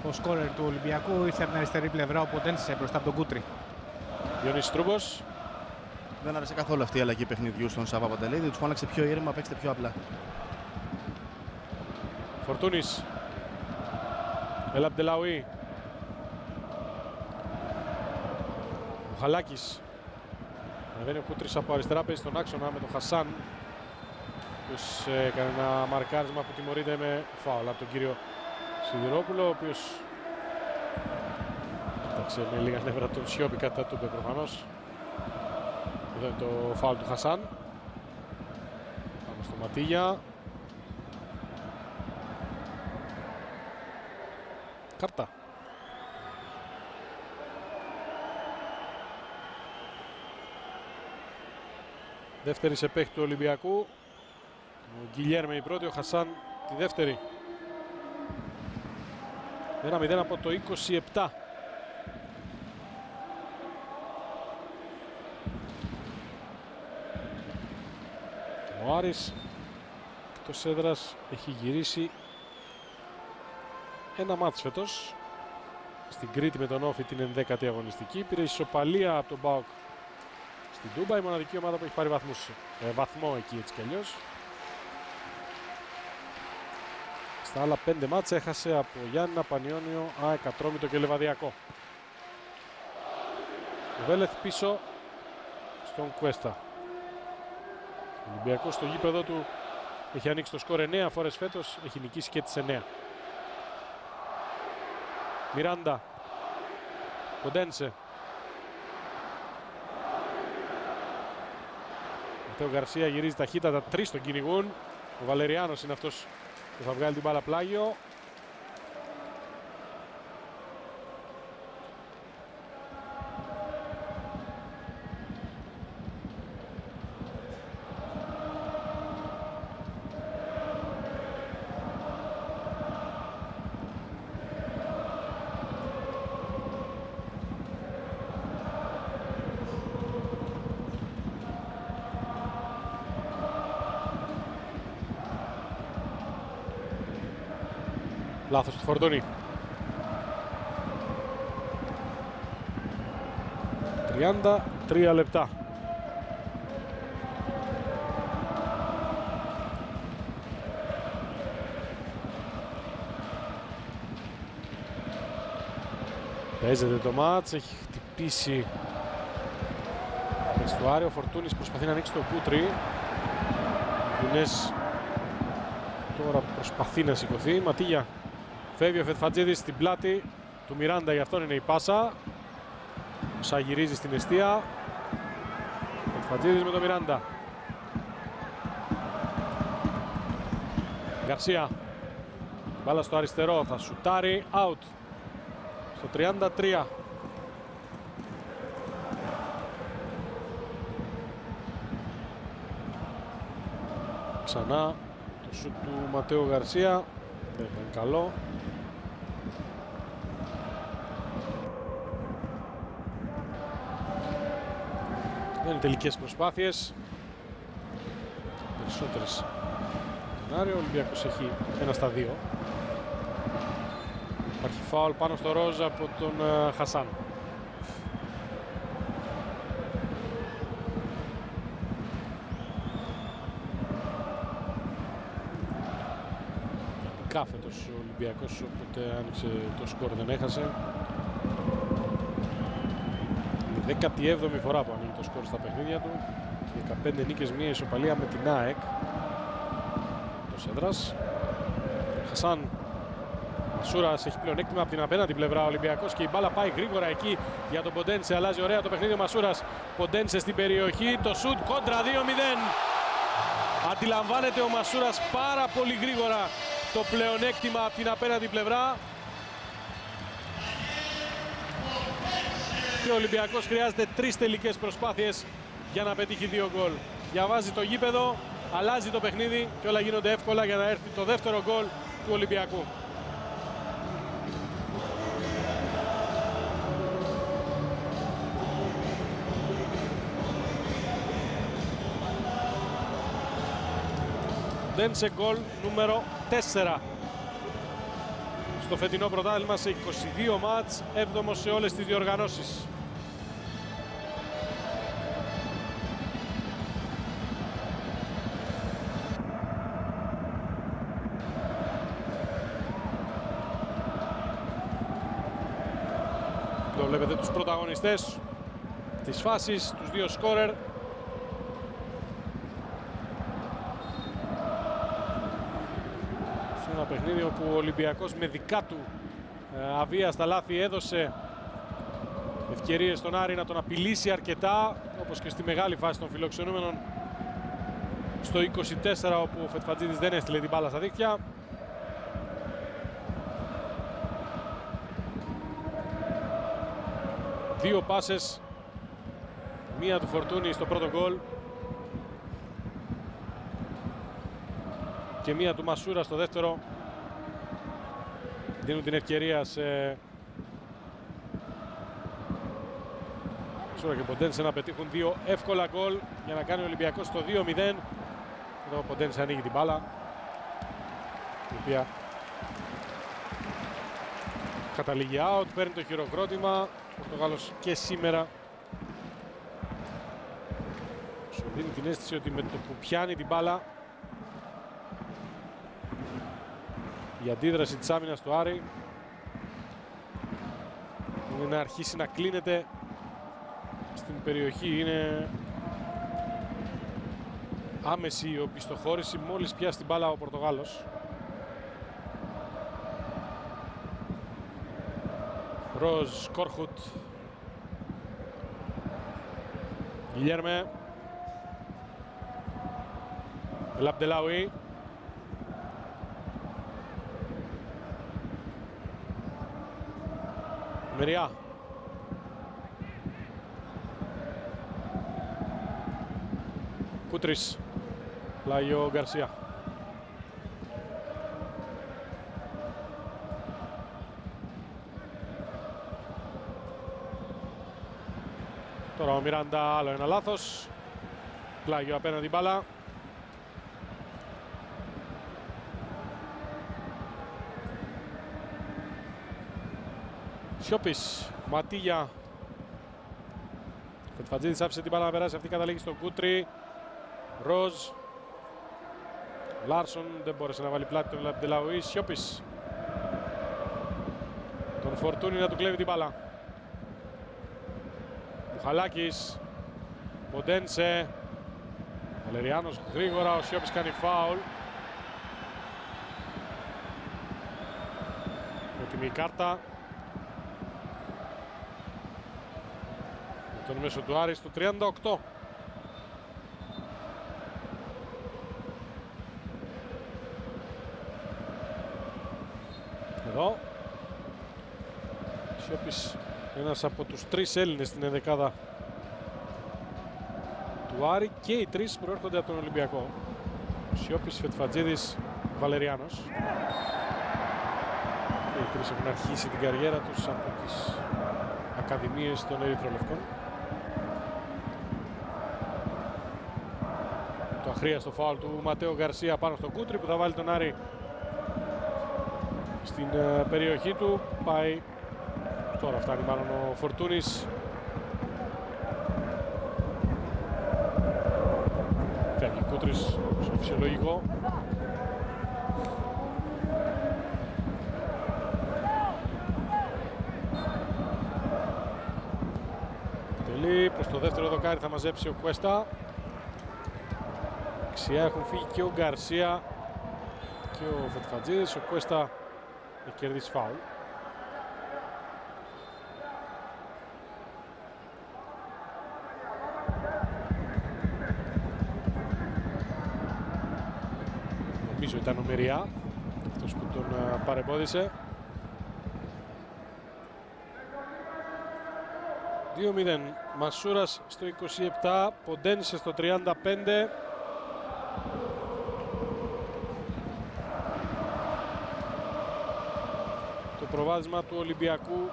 ο σκόρερ του Ολυμπιακού. Ήρθε από την αριστερή πλευρά ο Ντένση μπροστά από τον Κούτρι. Διονύσης Τρούμπος. Δεν άρεσε καθόλου αυτή η αλλαγή παιχνιδιού στον Σάβα Παντελίδη. Τους φώναξε πιο ήρεμα, παίξτε πιο απλά. Φορτούνης. Ελαμπτελαουή. Ο Χαλάκης. Ανεβαίνει ο Κούτρης από αριστερά, παίζει στον άξονα με τον Χασάν. Ποιος έκανε ένα μαρκάρισμα που τιμωρείται με φάουλ από τον κύριο Σιδηρόπουλο, ο οποίος κοίταξε με λίγα νεύρα τον Σιώπη κατά του προφανώς. Εδώ είναι το φάουλ του Χασάν. Πάμε στο Ματίγια. Κάρτα. Δεύτερη σε παίχτη του Ολυμπιακού. Ο Γκιλιέρμε η πρώτη, ο Χασάν τη δεύτερη. 1-0 από το 27. Ο Άρης εκτός έδρας έχει γυρίσει ένα μάτς φέτος. Στην Κρήτη με τον Όφη την 11η αγωνιστική. Πήρε ισοπαλία από τον ΠΑΟΚ στην Τούμπα, η μοναδική ομάδα που έχει πάρει βαθμό εκεί έτσι κι αλλιώς. Στα άλλα 5 μάτς έχασε από Γιάννηνα, Πανιόνιο, ΑΕΚ, Ατρόμητο και Λεβαδιακό. Ο Βέλεθ πίσω στον Κουέστα. Ο Ολυμπιακός στο γήπεδο του έχει ανοίξει το σκορ 9 φορές φέτος, έχει νικήσει και τις 9. Μιράντα. Κοντένσε. Ματέο Γκαρσία γυρίζει ταχύτατα, 3 τον κυνηγούν. Ο Βαλεριάνος είναι αυτός που θα βγάλει την μπάλα πλάγιο. Λάθος του Φορτούνη. 33 λεπτά. Παίζεται το μάτς, έχει χτυπήσει Μεστουάρη. Ο Φορτούνης προσπαθεί να ανοίξει το Κούτρι. Ο Γκουνές τώρα προσπαθεί να σηκωθεί. Ματίγια. Φεύγει ο Φετφατζίδης στην πλάτη του Μιράντα, γι' αυτόν είναι η πάσα. Σαγυρίζει στην εστία. Φετφατζίδης με τον Μιράντα. Γκαρσία. Μπάλα στο αριστερό, θα σουτάρει, out. Στο 33. Ξανά το σουτ του Ματέο Γκαρσία. Δεν ήταν καλό. Δεν είναι τελικές προσπάθειες. Περισσότερες σενάριο. Ο Ολυμπιακός έχει 1-2. Υπάρχει φάουλ πάνω στο ροζ από τον Χασάν. συνολικά φέτος ο Ολυμπιακός, οπότε άνοιξε το σκορ, δεν έχασε. Η 17η φορά που ανοίγει το σκορ στα παιχνίδια του. 15 νίκες, μία ισοπαλία με την ΑΕΚ. Το Σέδρας. Χασάν Μασούρας έχει πλεονέκτημα από την απέναντι πλευρά ο Ολυμπιακός και η μπάλα πάει γρήγορα εκεί για τον Ποντένσε. Αλλάζει ωραία το παιχνίδι ο Μασούρας. Ποντένσε στην περιοχή, το σουτ κόντρα 2-0. Αντιλαμβάνεται ο Μασούρας πάρα πολύ γρήγορα το πλεονέκτημα από την απέναντι πλευρά. Και ο Ολυμπιακός χρειάζεται 3 τελικές προσπάθειες για να πετύχει 2 γκολ. Διαβάζει το γήπεδο, αλλάζει το παιχνίδι και όλα γίνονται εύκολα για να έρθει το δεύτερο γκολ του Ολυμπιακού. Δεν σε γκολ νούμερο 4 στο φετινό πρωτάθλημα σε 22 μάτς, 7ο σε όλες τις διοργανώσεις. Εδώ βλέπετε τους πρωταγωνιστές της φάσης, τους 2 σκόρερ. Ένα παιχνίδι όπου ο Ολυμπιακός με δικά του αβίαστα λάθη έδωσε ευκαιρίες στον Άρη να τον απειλήσει αρκετά, όπως και στη μεγάλη φάση των φιλοξενούμενων στο 24, όπου ο Φετφατζίδης δεν έστειλε την μπάλα στα δίχτυα. Δύο πάσες, μία του Φορτούνη στο πρώτο γκολ και μία του Μασούρα στο δεύτερο. Δίνουν την ευκαιρία σε Μασούρα και Ποντένσε να πετύχουν 2 εύκολα γκολ για να κάνει ο Ολυμπιακός το 2-0. Εδώ ο Ποντένσε ανοίγει την μπάλα, η οποία καταλήγει out, παίρνει το χειροκρότημα. Ο Πορτογάλος και σήμερα σου δίνει την αίσθηση ότι με το που πιάνει την μπάλα η αντίδραση της άμυνας του Άρη είναι να αρχίσει να κλείνεται στην περιοχή. Είναι άμεση η οπισθοχώρηση μόλις πιάσει την μπάλα ο Πορτογάλος. Ροζ, Κόρχουτ, Γιλιέρμε, Λαμπτελάουι, Μεριά, Κούτρις, Πλάγιο Γκαρσία. Τώρα ο Μιράντα, άλλο ένα λάθος. Πλάγιο απέναντι μπάλα. Σιώπης, Ματίγια. Φετφατζίδης άφησε την μπάλα να περάσει, αυτή καταλήγει στον Κούτρι. Ροζ. Λάρσον δεν μπόρεσε να βάλει πλάτη τον Λαμπτελάουι. Σιώπης. Τον Φορτούνη να του κλέβει την μπάλα. Μουχαλάκης, Ποντένσε, Βαλεριάνος γρήγορα, ο Σιώπης κάνει φάουλ. Έτοιμη κάρτα. Τον μέσο του Άρη στο 38. Εδώ Σιώπης, ένας από τους 3 Έλληνες στην ενδεκάδα του Άρη, και οι 3 προέρχονται από τον Ολυμπιακό. Σιώπης, Φετφατζίδης, Βαλεριάνος. Και οι 3 έχουν αρχίσει την καριέρα τους από τις ακαδημίες των Ερυθρολευκών. Το αχρίαστο φάουλ του Ματέο Γκαρσία πάνω στο Κούτρι, που θα βάλει τον Άρη στην περιοχή του. Πάει, τώρα φτάνει μάλλον ο Φορτούνης. Φεύγει ο Κούτρις στο φυσιολογικό. πολύ. Προς το δεύτερο δοκάρι θα μαζέψει ο Κουέστα. Δεξιά έχουν φύγει και ο Γκαρσία και ο Φετφατζίδης. Ο Κουέστα έχει κερδίσει φάουλ. Νομίζω ήταν ο Μεριά αυτός που τον παρεμπόδισε. 2-0. Μασούρας στο 27, Ποντένσε στο 35. Το προβάδισμα του Ολυμπιακού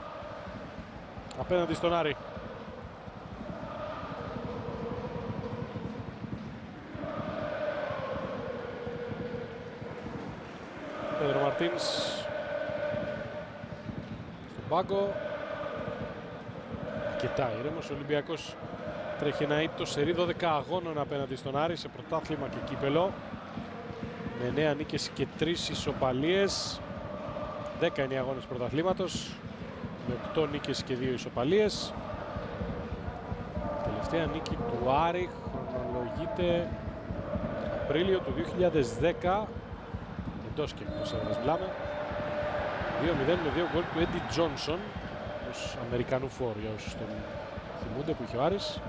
απέναντι στον Άρη. Πέδρο Μαρτίνς στον πάγκο. Αρκετά ήρεμος. Ο Ολυμπιακός τρέχει ένα ήττο σερί 12 αγώνων απέναντι στον Άρη σε πρωτάθλημα και κύπελο. Με 9 νίκες και 3 ισοπαλίες. 10 είναι οι αγώνες πρωταθλήματος. Με 8 νίκες και 2 ισοπαλίες. Τελευταία νίκη του Άρη χρονολογείται Απρίλιο του 2010. Εντός και εκτός έδρας μιλάμε. 2-0 με 2 γκολ του Έντι Τζόνσον, ως Αμερικανού φόρ για όσους τον θυμούνται, που είχε ο Άρης.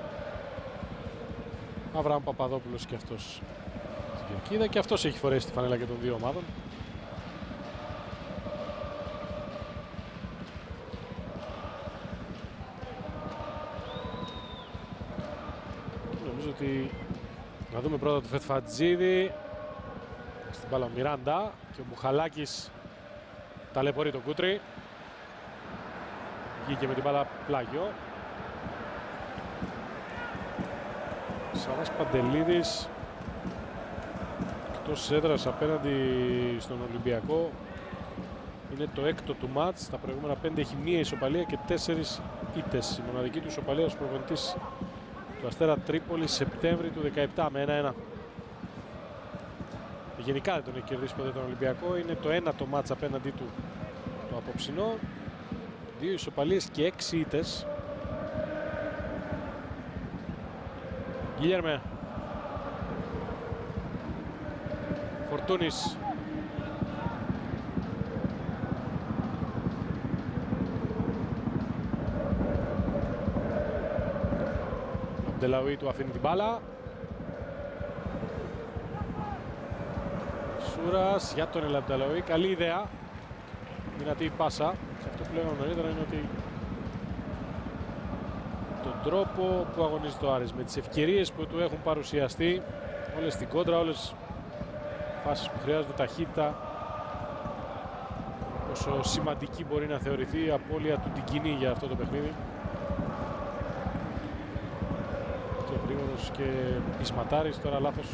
Αβραάμ Παπαδόπουλος και αυτός στην κερκίδα, και αυτός έχει φορέσει τη φανέλα και των δύο ομάδων. Νομίζω ότι να δούμε πρώτα το Φετφατζίδη. Στην μπάλα ο Μιράντα και ο Μπουχαλάκης ταλαιπωρεί τον Κούτρι. Βγήκε με την μπάλα πλάγιο. Σάβας Παντελίδης εκτός έδρας απέναντι στον Ολυμπιακό. Είναι το έκτο του μάτς. Τα προηγούμενα 5 έχει μία ισοπαλία και 4 ήττες. Η μοναδική του ισοπαλία ως προπονητής του Αστέρα Τρίπολη Σεπτέμβρη του 2017 με 1-1. Γενικά δεν τον έχει κερδίσει ποτέ τον Ολυμπιακό. Είναι το ένατο μάτς απέναντί του το απόψινό. 2 ισοπαλίες και 6 ήττες. Γκίλιαρμε. Φορτούνης. Ντελαουί του αφήνει την μπάλα. Σούρας για τον Ελαμπταλαουί. Καλή ιδέα. Δυνατή πάσα. Και αυτό που λέγαμε νωρίτερα είναι ότι τον τρόπο που αγωνίζει το Άρης, με τις ευκαιρίες που του έχουν παρουσιαστεί, όλες στην κόντρα, όλες φάσεις που χρειάζονται ταχύτητα, πόσο σημαντική μπορεί να θεωρηθεί η απώλεια του Τικινή για αυτό το παιχνίδι. Και γρήγορος και πεισματάρης. Τώρα λάθος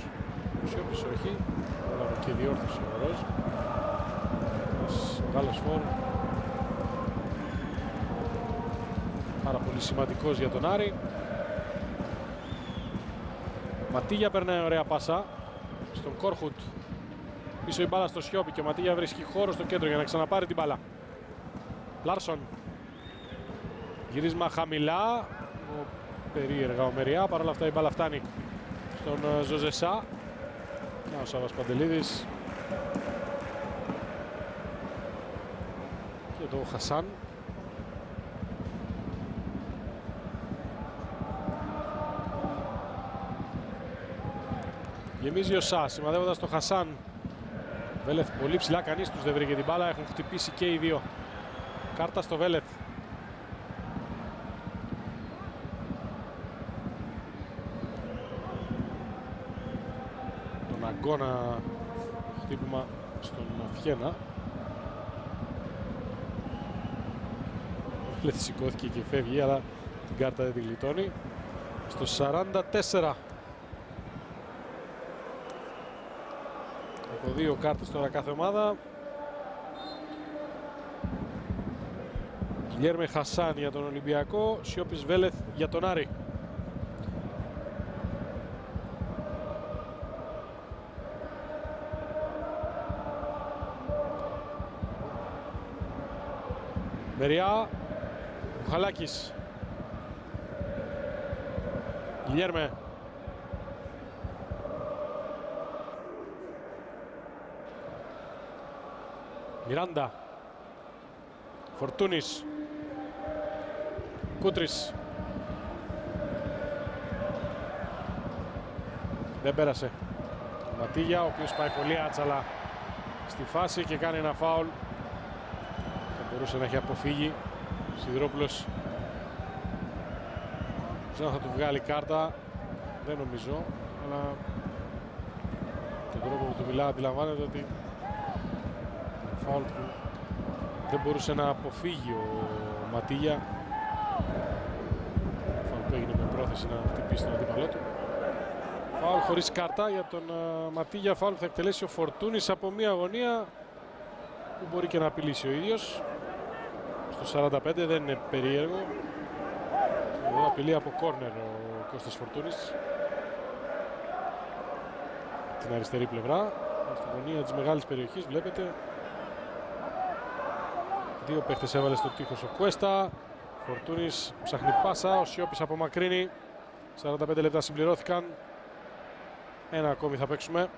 Σιώπης, όχι, και διόρθωσε ο Ροζ. Ένας Γάλλος φόρ, πάρα πολύ σημαντικός για τον Άρη. Ματίγια περνάει ωραία πάσα στον Κόρχουτ. Πίσω η μπάλα στο Σιώπη και ο Ματίγια βρίσκει χώρο στο κέντρο για να ξαναπάρει την μπάλα. Λάρσον. Γυρίσμα χαμηλά. Περίεργα ο Μεριά. Παρ' όλα αυτά η μπάλα φτάνει στον Ζωζεσά. Ο Σάββας Παντελίδης. Και εδώ ο Χασάν. Γεμίζει ο Σα, σημαδεύοντας το Χασάν. Βέλεθ πολύ ψηλά, κανείς τους δεν βρήκε την μπάλα. Έχουν χτυπήσει και οι δύο. Κάρτα στο Βέλεθ. Τον Αγκώνα, χτύπημα στον Φιένα. Ο Βέλεθ σηκώθηκε και φεύγει, αλλά την κάρτα δεν τη γλιτώνει. Στο 44. Από 2 κάρτες τώρα κάθε ομάδα. Γκιλιέρμε Χασάν για τον Ολυμπιακό, Σιώπης Βέλεθ για τον Άρη. Μεριά, Μπουχαλάκης. Γιλιέρμε. Μιράντα. Φορτούνης. Κούτρης. Δεν πέρασε. Ματίγια, ο οποίος πάει πολύ άτσαλα στη φάση και κάνει ένα φάουλ. Θα μπορούσε να έχει αποφύγει. Σιδηρόπουλος. Ξέρω θα του βγάλει κάρτα. Δεν νομίζω. Αλλά τον τρόπο που του μιλά αντιλαμβάνεται ότι φάουλ που δεν μπορούσε να αποφύγει ο Ματίγια. Φάουλ που έγινε με πρόθεση να χτυπήσει τον αντίπαλό του. Φάουλ χωρίς κάρτα για τον Ματίγια. Φάουλ που θα εκτελέσει ο Φορτούνης από μια αγωνία που μπορεί και να απειλήσει ο ίδιος. Στο 45 δεν είναι περίεργο. Εδώ απειλεί από κόρνερ ο Κώστας Φορτούνης. Την αριστερή πλευρά. Στη γωνία της μεγάλης περιοχής βλέπετε. Δύο παίχτες έβαλε στο τείχος ο Κουέστα. Φορτούνης ψάχνει πάσα. Ο Σιώπης απομακρύνει. 45 λεπτά συμπληρώθηκαν. Ένα ακόμη θα παίξουμε.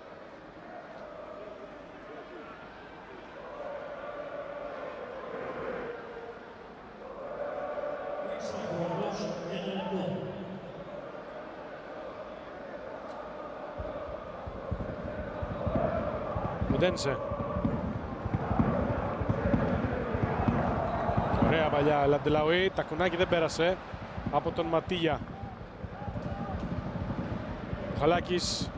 Μουντένσε. Ωραία παλιά Λαντελαουί. Τακουνάκι δεν πέρασε από τον Ματίγια. Ο Χαλάκης.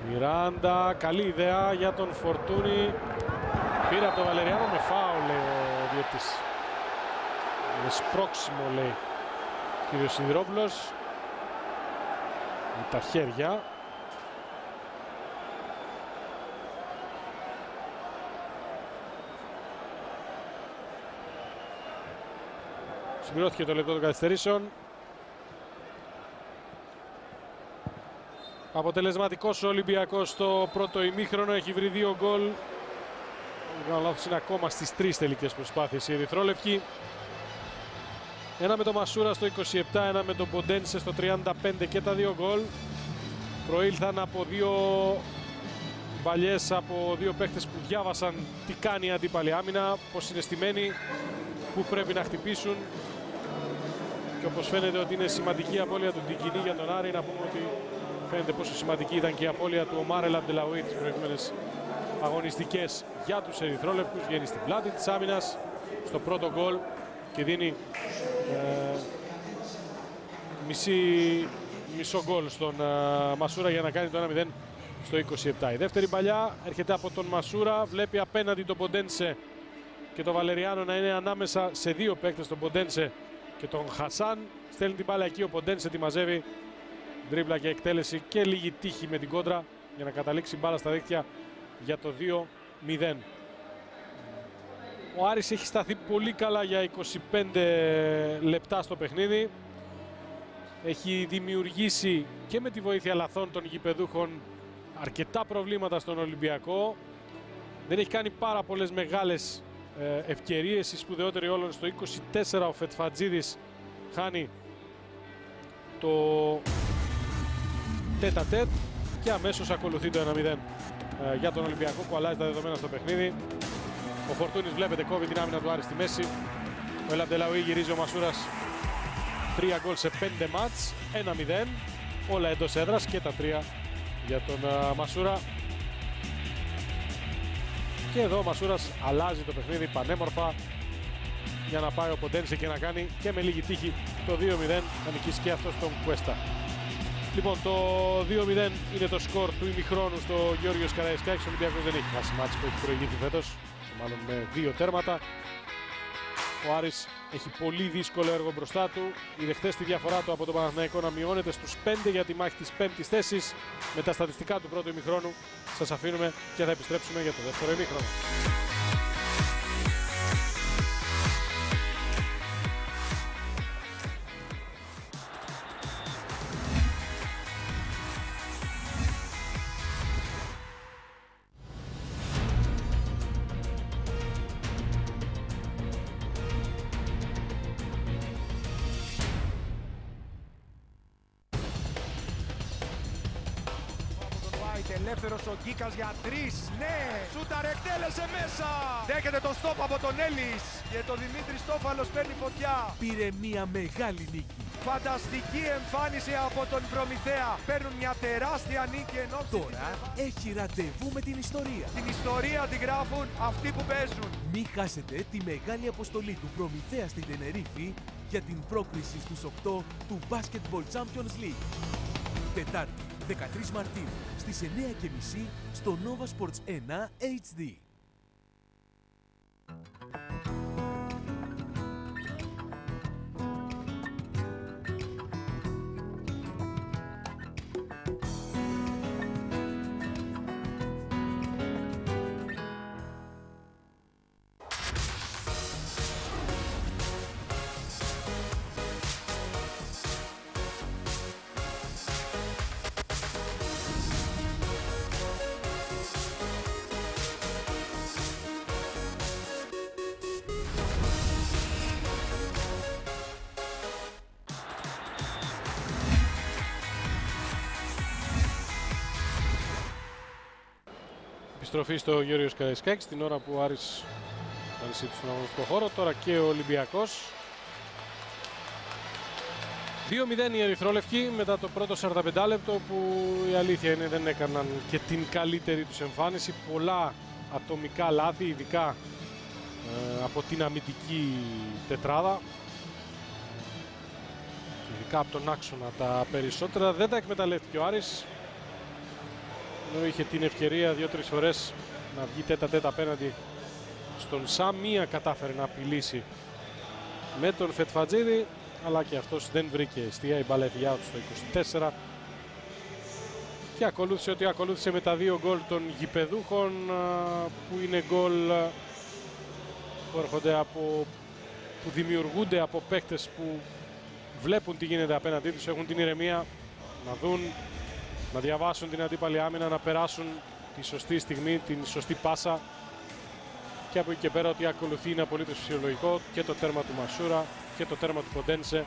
Μιράντα. Καλή ιδέα για τον Φορτούνη. Πήρε από τον Βαλεριάνο με φάουλ, λέει ο διαιτητής. Με σπρώξιμο, λέει ο κύριος Σιδηρόπουλος. Με τα χέρια. Συμπληρώθηκε το λεπτό των καθυστερήσεων. Αποτελεσματικός ο Ολυμπιακός στο πρώτο ημίχρονο. Έχει βρει 2 γκολ. Αν κάνω λάθος είναι ακόμα στις 3 τελικές προσπάθειες οι ερυθρόλευκοι. Ένα με τον Μασούρα στο 27, ένα με τον Ποντένσε στο 35 και τα 2 γκολ. Προήλθαν από 2 μπαλιές, από 2 παίχτες που διάβασαν τι κάνει η αντίπαλη άμυνα, πώς είναι στημένοι, που πρέπει να χτυπήσουν. Και όπως φαίνεται ότι είναι σημαντική η απώλεια του Ντικινή για τον Άρη, να πούμε ότι φαίνεται πόσο σημαντική ήταν και η απώλεια του Ομάρ El Abdellaoui τις προηγούμενες αγωνιστικές για τους ερυθρόλευκους. Βγαίνει στην πλάτη της άμυνας στο πρώτο γκολ και δίνει μισό γκολ στον Μασούρα για να κάνει το 1-0 στο 27. Η δεύτερη παλιά έρχεται από τον Μασούρα, βλέπει απέναντι τον Ποντένσε και τον Βαλεριάνο να είναι ανάμεσα σε 2 παίκτες, τον Ποντένσε και τον Χασάν. Στέλνει την μπάλα εκεί, ο Ποντένσε τη μαζεύει, δρίπλα και εκτέλεση και λίγη τύχη με την κόντρα για να καταλήξει μπάλα στα δίκτυα για το 2-0. Ο Άρης έχει σταθεί πολύ καλά για 25 λεπτά στο παιχνίδι. Έχει δημιουργήσει και με τη βοήθεια λαθών των γηπεδούχων αρκετά προβλήματα στον Ολυμπιακό. Δεν έχει κάνει πάρα πολλές μεγάλες ευκαιρίες. Η σπουδαιότερη όλων στο 24 ο Φετφατζίδης χάνει το τέτα-τέτ και αμέσως ακολουθεί το 1-0 για τον Ολυμπιακό που αλλάζει τα δεδομένα στο παιχνίδι. Ο Φορτούνης βλέπετε κόβει την άμυνα του Άρη στη μέση. Ο El Abdellaoui γυρίζει, ο Μασούρας 3 γκολ σε 5 μάτς, 1-0. Όλα εντός έδρας και τα 3 για τον Μασούρα. Και εδώ ο Μασούρας αλλάζει το παιχνίδι πανέμορφα για να πάει ο Ποντένσε και να κάνει και με λίγη τύχη το 2-0, να νικήσει και αυτός τον Κουέστα. Λοιπόν, το 2-0 είναι το σκορ του ημιχρόνου στο Γιώργος Καραϊσκάκης. Ο Ολυμπιακός δεν έχει χάσει μάτς που έχει προηγηθεί φέτος, μάλλον με 2 τέρματα. Ο Άρης έχει πολύ δύσκολο έργο μπροστά του. Είδε χθες τη διαφορά του από τον Παναθηναϊκό να μειώνεται στους 5 για τη μάχη της 5ης θέσης. Με τα στατιστικά του πρώτου ημιχρόνου σας αφήνουμε και θα επιστρέψουμε για το δεύτερο ημίχρονο. Και ελεύθερος ο Γκίκας για 3. Ναι! Σούταρε, εκτέλεσε μέσα! Δέχεται το στόπ από τον Έλλης. Και το Δημήτρη Στόφαλος παίρνει φωτιά. Πήρε μια μεγάλη νίκη. Φανταστική εμφάνιση από τον Προμηθέα. Παίρνουν μια τεράστια νίκη ενόψει. Τώρα έχει ραντεβού με την ιστορία. Την ιστορία τη γράφουν αυτοί που παίζουν. Μην χάσετε τη μεγάλη αποστολή του Προμηθέα στην Τενερίφη για την πρόκριση στους 8 του Basketball Champions League. Τετάρτη, 13 Μαρτίου, στις 9:30 στο Nova Sports 1 HD. Επιστροφή στο Γιώργος Καραϊσκάκης την ώρα που ο Άρης ήταν στον αγωνιστικό χώρο. Τώρα και ο Ολυμπιακός. 2-0 οι ερυθρόλευκοι μετά το πρώτο 45 λεπτό που η αλήθεια είναι δεν έκαναν και την καλύτερη τους εμφάνιση. Πολλά ατομικά λάθη, ειδικά από την αμυντική τετράδα. Ειδικά από τον άξονα τα περισσότερα. Δεν τα εκμεταλλεύτηκε ο Άρης. Ενώ είχε την ευκαιρία 2-3 φορές να βγει τέτα-τέτα απέναντι στον Σα. Μία κατάφερε να απειλήσει με τον Φετφατζίδη, αλλά και αυτός δεν βρήκε εστία. Η μπάλα έφυγε out στο 24 και ακολούθησε ότι ακολούθησε με τα 2 γκολ των γηπεδούχων, που είναι γκολ που έρχονται που δημιουργούνται από παίκτες που βλέπουν τι γίνεται απέναντί τους, έχουν την ηρεμία να δουν, να διαβάσουν την αντίπαλη άμυνα, να περάσουν τη σωστή στιγμή, την σωστή πάσα, και από εκεί και πέρα ότι ακολουθεί είναι απολύτως φυσιολογικό. Και το τέρμα του Μασούρα και το τέρμα του Ποντένσε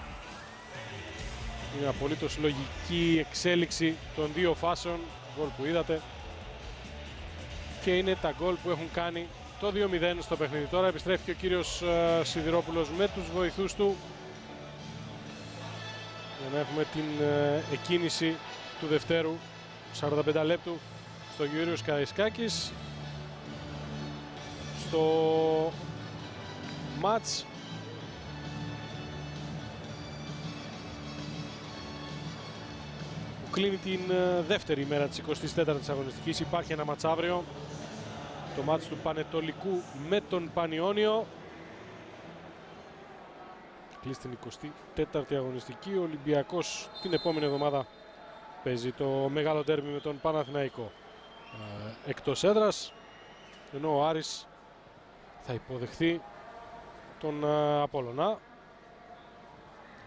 είναι απολύτως λογική εξέλιξη των δύο φάσεων, γκολ που είδατε, και είναι τα γκολ που έχουν κάνει το 2-0 στο παιχνίδι. Τώρα επιστρέφει ο κύριος Σιδηρόπουλος με τους βοηθούς του για να έχουμε την εκκίνηση του δευτέρου 45 λεπτού στο Γιώργος Καραϊσκάκης. Στο μάτς που κλείνει την δεύτερη ημέρα της 24ης αγωνιστικής, υπάρχει ένα μάτς αύριο, το μάτς του Πανετολικού με τον Πανιόνιο. Κλείσει την 24η αγωνιστική. Ο Ολυμπιακός την επόμενη εβδομάδα παίζει το μεγάλο ντέρμπι με τον Παναθηναϊκό εκτός έδρας, ενώ ο Άρης θα υποδεχθεί τον Απόλλωνα,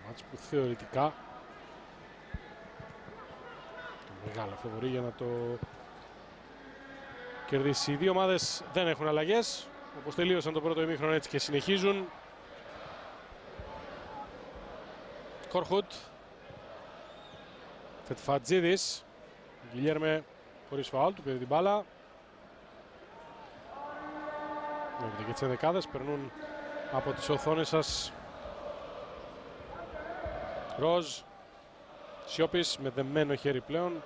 μάτς που θεωρητικά μεγάλο φαβορί για να το κερδίσει. Οι δύο ομάδες δεν έχουν αλλαγές, όπως τελείωσαν το πρώτο ημίχρονο έτσι και συνεχίζουν. Κορχούτ, Φετφατζίδης, Γκιλιέρμε χωρίς φαουλ, του πήρε την μπάλα. Βλέπετε και τις ενδεκάδες περνούν από τις οθόνες σας. Ροζ, Σιώπης με δεμένο χέρι πλέον,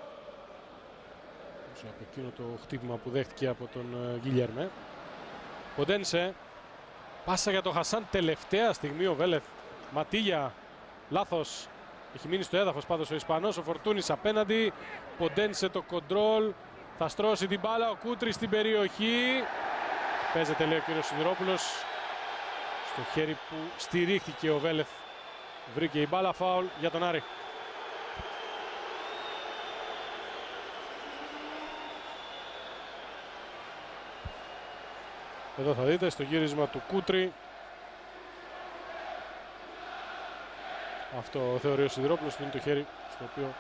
από εκείνο το χτύπημα που δέχτηκε από τον Γκιλιέρμε. Ποντένσε, πάσα για τον Χασάν, τελευταία στιγμή ο Βέλεθ. Ματίγια, λάθος, έχει μείνει στο έδαφος πάντως ο Ισπανός. Ο Φορτούνης απέναντι, Ποντένσε το κοντρόλ, θα στρώσει την μπάλα, ο Κούτρης στην περιοχή. Παίζεται, λέει ο κύριος Σιδηρόπουλος, στο χέρι που στηρίχθηκε ο Βέλεθ. Βρήκε η μπάλα, φάουλ για τον Άρη. Εδώ θα δείτε στο γύρισμα του Κούτρη. Αυτό θεωρεί ο Σιδηρόπουλος, είναι το χέρι στο οποίο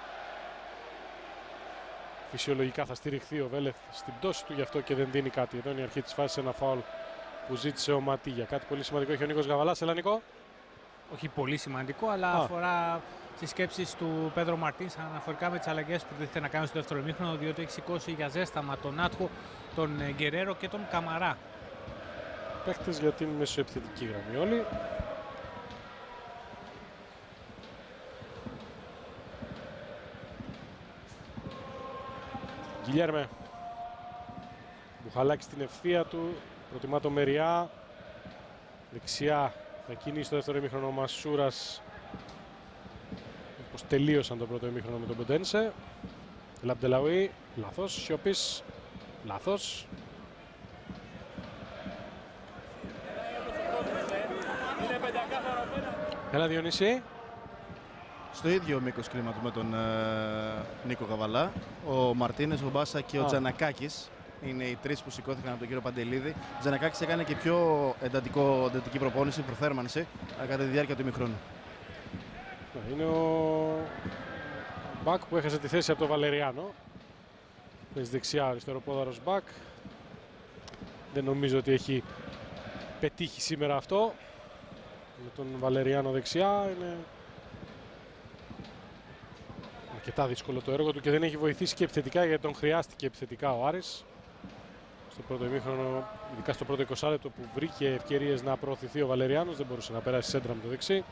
φυσιολογικά θα στηριχθεί ο Βέλεθ στην πτώση του, γι' αυτό και δεν δίνει κάτι. Εδώ είναι η αρχή της φάσης, ένα φάουλ που ζήτησε ο Ματίγια. Κάτι πολύ σημαντικό έχει ο Νίκος Γαβαλάς. Έλα Νίκο. Όχι πολύ σημαντικό, αλλά αφορά στις σκέψεις του Πέντρο Μαρτίνς αναφορικά με τις αλλαγές που θέλει να κάνει στο δεύτερο ημίχρονο, διότι έχει σηκώσει για ζέσταμα τον Άτχο, τον Γκερέρο και τον Καμαρά. Παίχτες για την μεσοεπιθετική γραμμή όλοι. Γκιλιέρμε. Μπουχαλάκη στην ευθεία του. Προτιμά το Μεριά. Δεξιά θα κινήσει το δεύτερο ημίχρονο ο Μασούρας. Όπως τελείωσαν το πρώτο ημίχρονο με τον Ποντένσε. Λαμπτελαουί. Λάθος. Σιώπης. Λάθος. Έλα Διονύση. Στο ίδιο μήκος κλίματος με τον Νίκο Καβαλά, ο Μαρτίνες, ο Μπάσα και ο Τζανακάκης είναι οι τρεις που σηκώθηκαν από τον κύριο Παντελίδη. Ο Τζανακάκης έκανε και πιο εντατική προπόνηση, προθέρμανση κατά τη διάρκεια του ημιχρόνου. Είναι ο μπακ που έχασε τη θέση από τον Βαλεριάνο. Παίζει δεξιά, αριστεροπόδαρος μπακ. Δεν νομίζω ότι έχει πετύχει σήμερα αυτό. Με τον Βαλεριάνο δεξιά είναι αρκετά δύσκολο το έργο του και δεν έχει βοηθήσει και επιθετικά, γιατί τον χρειάστηκε επιθετικά ο Άρης. Στο πρώτο ημίχρονο, ειδικά στο πρώτο 20 λεπτό που βρήκε ευκαιρίες να προωθηθεί ο Βαλεριάνος, δεν μπορούσε να περάσει σέντρα με το δεξί.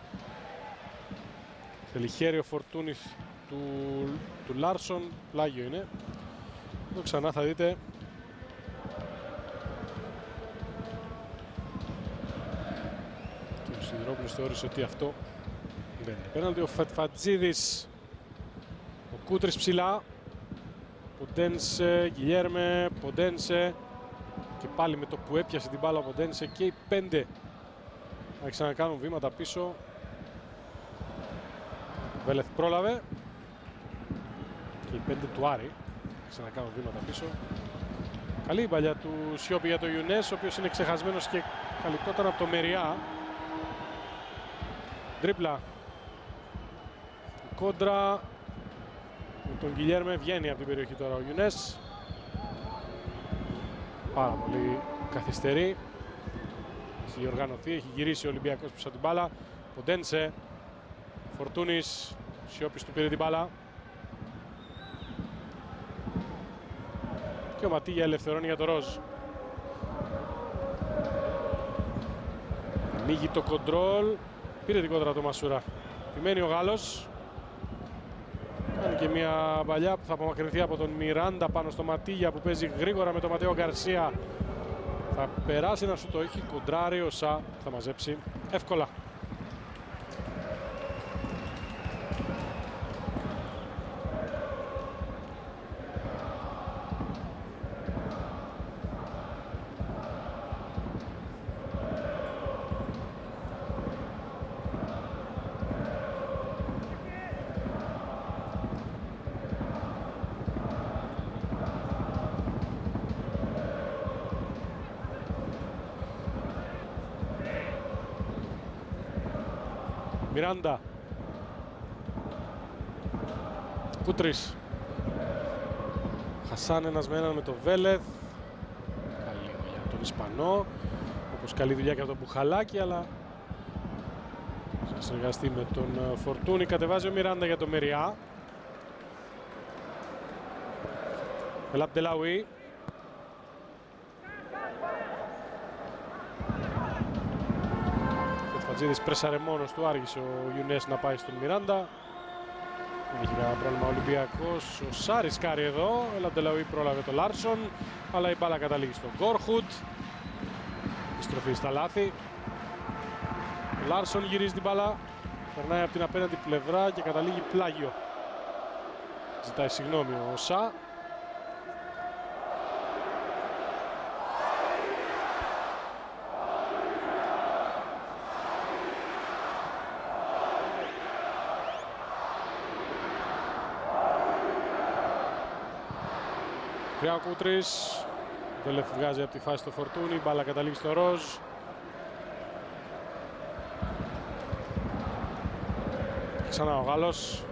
Θέλει χέρι ο Φορτούνης του Λάρσον, πλάγιο είναι. Εδώ ξανά θα δείτε και ο Σιδηρόπουλος θεώρησε ότι αυτό δεν είναι πέναλτι. Ο Φατφατζίδης, ο Κούτρης ψηλά, Ποντένσε, Γκιλιέρμε, Ποντένσε και πάλι με το που έπιασε την μπάλα ο Ποντένσε και οι 5 να ξανακάνουν βήματα πίσω. Βέλεθ πρόλαβε και οι 5 του Άρη ξανακάνουν βήματα πίσω. Καλή η παλιά του Σιώπη για το Ιουνές, ο οποίος είναι ξεχασμένος και καλυπτόταν από το Μεριά. Τρίπλα. Κόντρα με τον Γκιλιέρμε, βγαίνει από την περιοχή τώρα ο Ιουνές. Πάρα πολύ καθυστερεί. Έχει οργανωθεί, έχει γυρίσει ο Ολυμπιακός πίσω από την μπάλα. Ποντένσε, Φορτούνης, Σιώπης του πήρε την μπάλα. Και ο Ματίγια ελευθερώνει για το Ροζ. Ανοίγει το κοντρόλ. Πήρε την κόντρα του Μασούρα. Επιμένει ο Γάλλος. Κάνει και μια παλιά που θα απομακρυνθεί από τον Μιράντα πάνω στο Ματίγια που παίζει γρήγορα με τον Ματέο Γκαρσία. Θα περάσει να σου το έχει κοντράρει ο Σα. Θα μαζέψει εύκολα. Μιράντα. Κούτρης. Χασάν ένας με έναν με το Βέλεθ. Καλή δουλειά τον Ισπανό. Όπως καλή δουλειά και από τον Μπουχαλάκη, αλλά θα συνεργαστεί με τον Φορτούνη. Κατεβάζει ο Μιράντα για το Μεριά. Ελαμπτελαουί. Φατζίδης πρέσαρε μόνος του, άργησε ο Ιουνές να πάει στον Μιράντα. Δεν είχε κανένα πρόβλημα ο Ολυμπιακός. Ο Σάρης κάρει εδώ, ο Λαμπτελαουί πρόλαβε το Λάρσον, αλλά η μπάλα καταλήγει στον Γκόρχουτ. Επιστροφή στα λάθη. Ο Λάρσον γυρίζει την μπάλα, περνάει από την απέναντι πλευρά και καταλήγει πλάγιο. Ζητάει συγγνώμη ο Σα. Κρυά ο Κούτρης, Βέλεθ βγάζει από τη φάση το Φορτούνι, μπάλα καταλήγει στο Ροζ. Ξανά ο Γάλλος.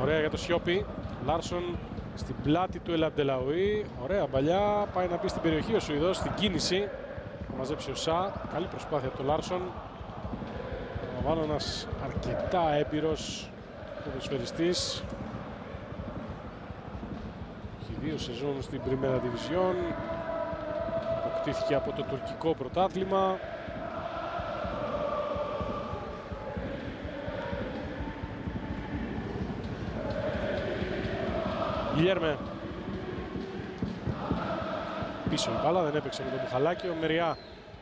Ωραία για το Σιώπη. Λάρσον στην πλάτη του Ελαμπτελαουί. Ωραία παλιά, πάει να μπει στην περιοχή ο Σουηδός, στην κίνηση. Θα μαζέψει ο Σα, καλή προσπάθεια από τον Λάρσον. Ο Επαναλαμβάνω, ένας αρκετά έμπειρος ποδοσφαιριστής. Έχει 2 σεζόν στην Primera Division. Αποκτήθηκε από το τουρκικό πρωτάθλημα. Γιλιέρμε. Πίσω η μπάλα, δεν έπαιξε με τον Μπουχαλάκη. Ο Μεριά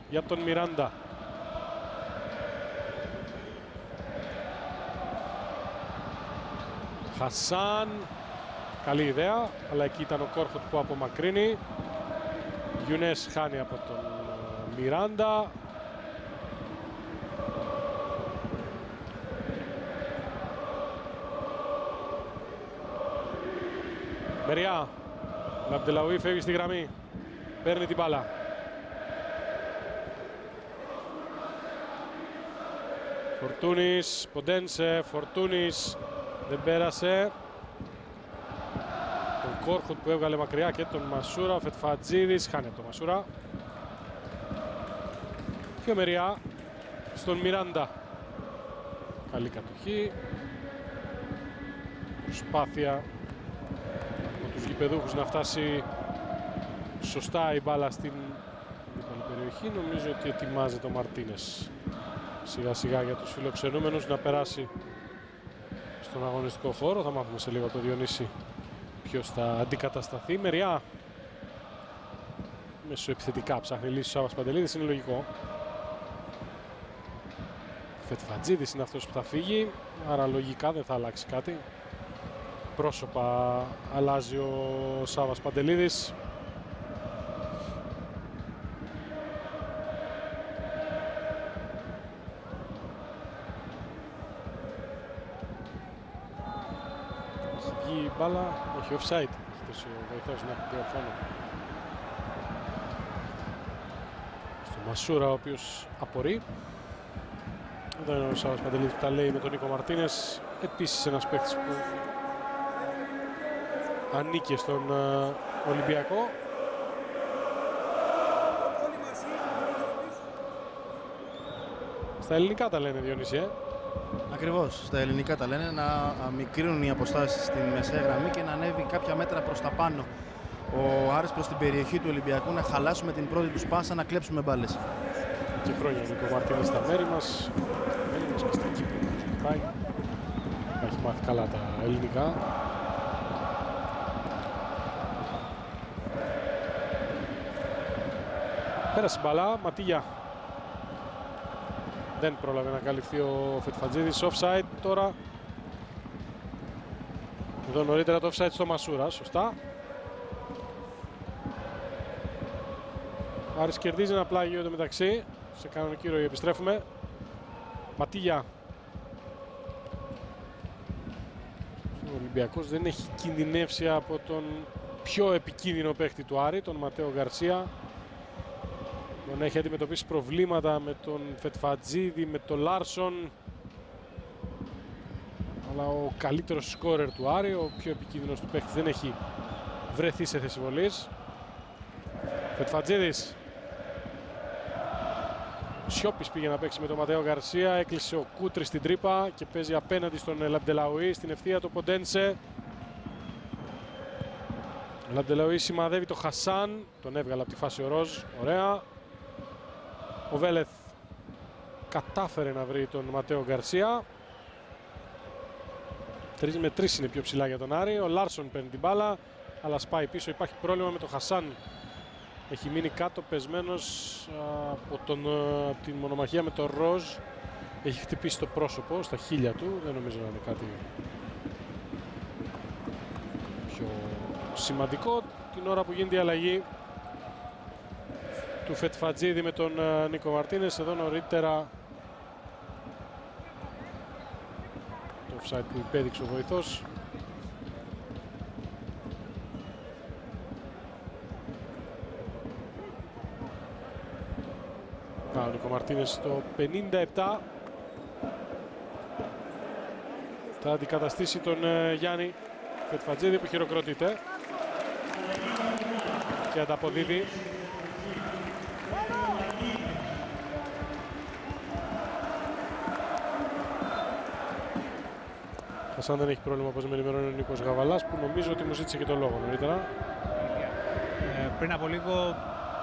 για τον Μιράντα. Χασάν. Καλή ιδέα, αλλά εκεί ήταν ο Κόρχοτ που απομακρύνει. Γιουνές χάνει από τον Μιράντα. Μεριά. Λαμπτελαουί φεύγει στη γραμμή. Παίρνει την μπάλα. Φορτούνης, Ποντένσε, Φορτούνης. Δεν πέρασε. Τον Κόρχουτ που έβγαλε μακριά και τον Μασούρα. Ο Φετφατζίδης χάνει από τον Μασούρα. Και ο Μεριά στον Μιράντα. Καλή κατοχή. Προσπάθεια από τους γηπεδούχους να φτάσει σωστά η μπάλα στην περιοχή. Νομίζω ότι ετοιμάζεται ο Μαρτίνες σιγά σιγά για τους φιλοξενούμενους να περάσει στον αγωνιστικό χώρο. Θα μάθουμε σε λίγο το Διονύση ποιος θα αντικατασταθεί. Μεριά μεσοεπιθετικά ψάχνει λύση ο Σάββας Παντελίδης, είναι λογικό. Φετφατζίδης είναι αυτός που θα φύγει, άρα λογικά δεν θα αλλάξει κάτι. Πρόσωπα αλλάζει ο Σάββας Παντελίδης. Η μπάλα, όχι offside, έχει δώσει ο βοηθός, να διορθώνω. Στο Μασούρα, ο οποίος απορεί. Εδώ είναι ο Σάββας Παντελίδης που τα λέει με τον Νίκο Μαρτίνες. Επίσης ένας παίκτης που ανήκε στον Ολυμπιακό. Στα ελληνικά τα λένε, Διονύση, Ακριβώς, στα ελληνικά τα λένε, να μικρύνουν οι αποστάσεις στην μεσαία γραμμή και να ανέβει κάποια μέτρα προς τα πάνω ο Άρης προς την περιοχή του Ολυμπιακού, να χαλάσουμε την πρώτη τους πάσα, να κλέψουμε μπάλες. Και χρόνια ο Νίκο Μαρτίνες στα μέρη μας και στην Κύπρο. Έχει μάθει καλά τα ελληνικά. Πέρασε μπαλά, Ματίγια. Δεν πρόλαβε να καλυφθεί ο Φετφατζίδης. Offside τώρα. Εδώ νωρίτερα το offside στο Μασούρα, σωστά. Άρης κερδίζει ένα πλάγιο εδώ μεταξύ. Σε κανονική ροή επιστρέφουμε. Ματίγια. Ο Ολυμπιακός δεν έχει κινδυνεύσει από τον πιο επικίνδυνο παίχτη του Άρη, τον Ματέο Γκαρσία. Τον έχει αντιμετωπίσει προβλήματα με τον Φετφατζίδη, με τον Λάρσον. Αλλά ο καλύτερος σκόρερ του Άρη, ο πιο επικίνδυνος του παίχτης, δεν έχει βρεθεί σε θέση βολής. Φετφατζίδης. Σιώπης πήγε να παίξει με τον Ματέο Γκαρσία. Έκλεισε ο Κούτρης στην τρύπα και παίζει απέναντι στον Λαμπτελαουί. Στην ευθεία το Ποντένσε. Ο Λαμπτελαουί σημαδεύει το Χασάν. Τον έβγαλε από τη φάση ο Ροζ. Ωραία. Ο Βέλεθ κατάφερε να βρει τον Ματέο Γκαρσία. 3 με 3 είναι πιο ψηλά για τον Άρη. Ο Λάρσον παίρνει την μπάλα, αλλά σπάει πίσω. Υπάρχει πρόβλημα με τον Χασάν. Έχει μείνει κάτω πεσμένος από την μονομαχία με τον Ροζ. Έχει χτυπήσει το πρόσωπο, στα χείλια του. Δεν νομίζω να είναι κάτι πιο σημαντικό. Την ώρα που γίνεται η αλλαγή του Φετφατζίδη με τον Νίκο Μαρτίνες. Εδώ νωρίτερα το offside που υπέδειξε ο βοηθός. Ο Νίκο Μαρτίνες στο 57 θα αντικαταστήσει τον Γιάννη Φετφατζίδη που χειροκροτείται και ανταποδίδει. Χασάν δεν έχει πρόβλημα, όπως με ενημερώνει ο Νίκος Γαβαλάς, που νομίζω ότι μου ζήτησε και το λόγο νωρίτερα. Πριν από λίγο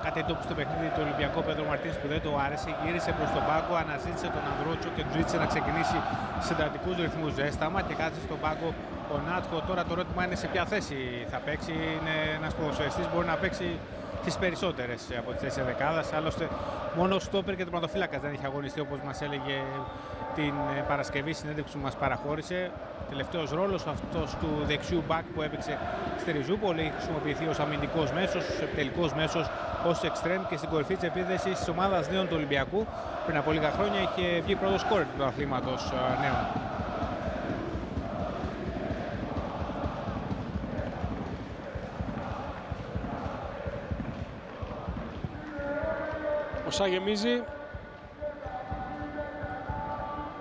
κάτι εντόπισε στο παιχνίδι του Ολυμπιακό Πέτρο Μαρτίνς που δεν του άρεσε. Γύρισε προς τον πάγκο, αναζήτησε τον Ανδρότσο και του ζήτησε να ξεκινήσει συντατικούς ρυθμούς ζέσταμα και κάθισε στον πάγκο ο Νάτχο. Τώρα το ερώτημα είναι σε ποια θέση θα παίξει. Είναι ένας ποδοσφαιριστής που μπορεί να παίξει τις περισσότερες από τις θέσεις δεκάδας. Άλλωστε, μόνο ο στόπερ και τερματοφύλακας δεν έχει αγωνιστεί, όπως μας έλεγε την Παρασκευή συνέντευξη που μας παραχώρησε. Τελευταίος ρόλος αυτός του δεξιού μπακ που έπαιξε στη Ριζούπολη. Έχει χρησιμοποιηθεί ως αμυντικός μέσος, ως επιτελικός μέσος, ως εξτρέμ και στην κορυφή της επίθεσης της ομάδας νέων του Ολυμπιακού. Πριν από λίγα χρόνια είχε βγει πρώτος σκόρερ του αθλήματος νέων. Ο Σά γεμίζει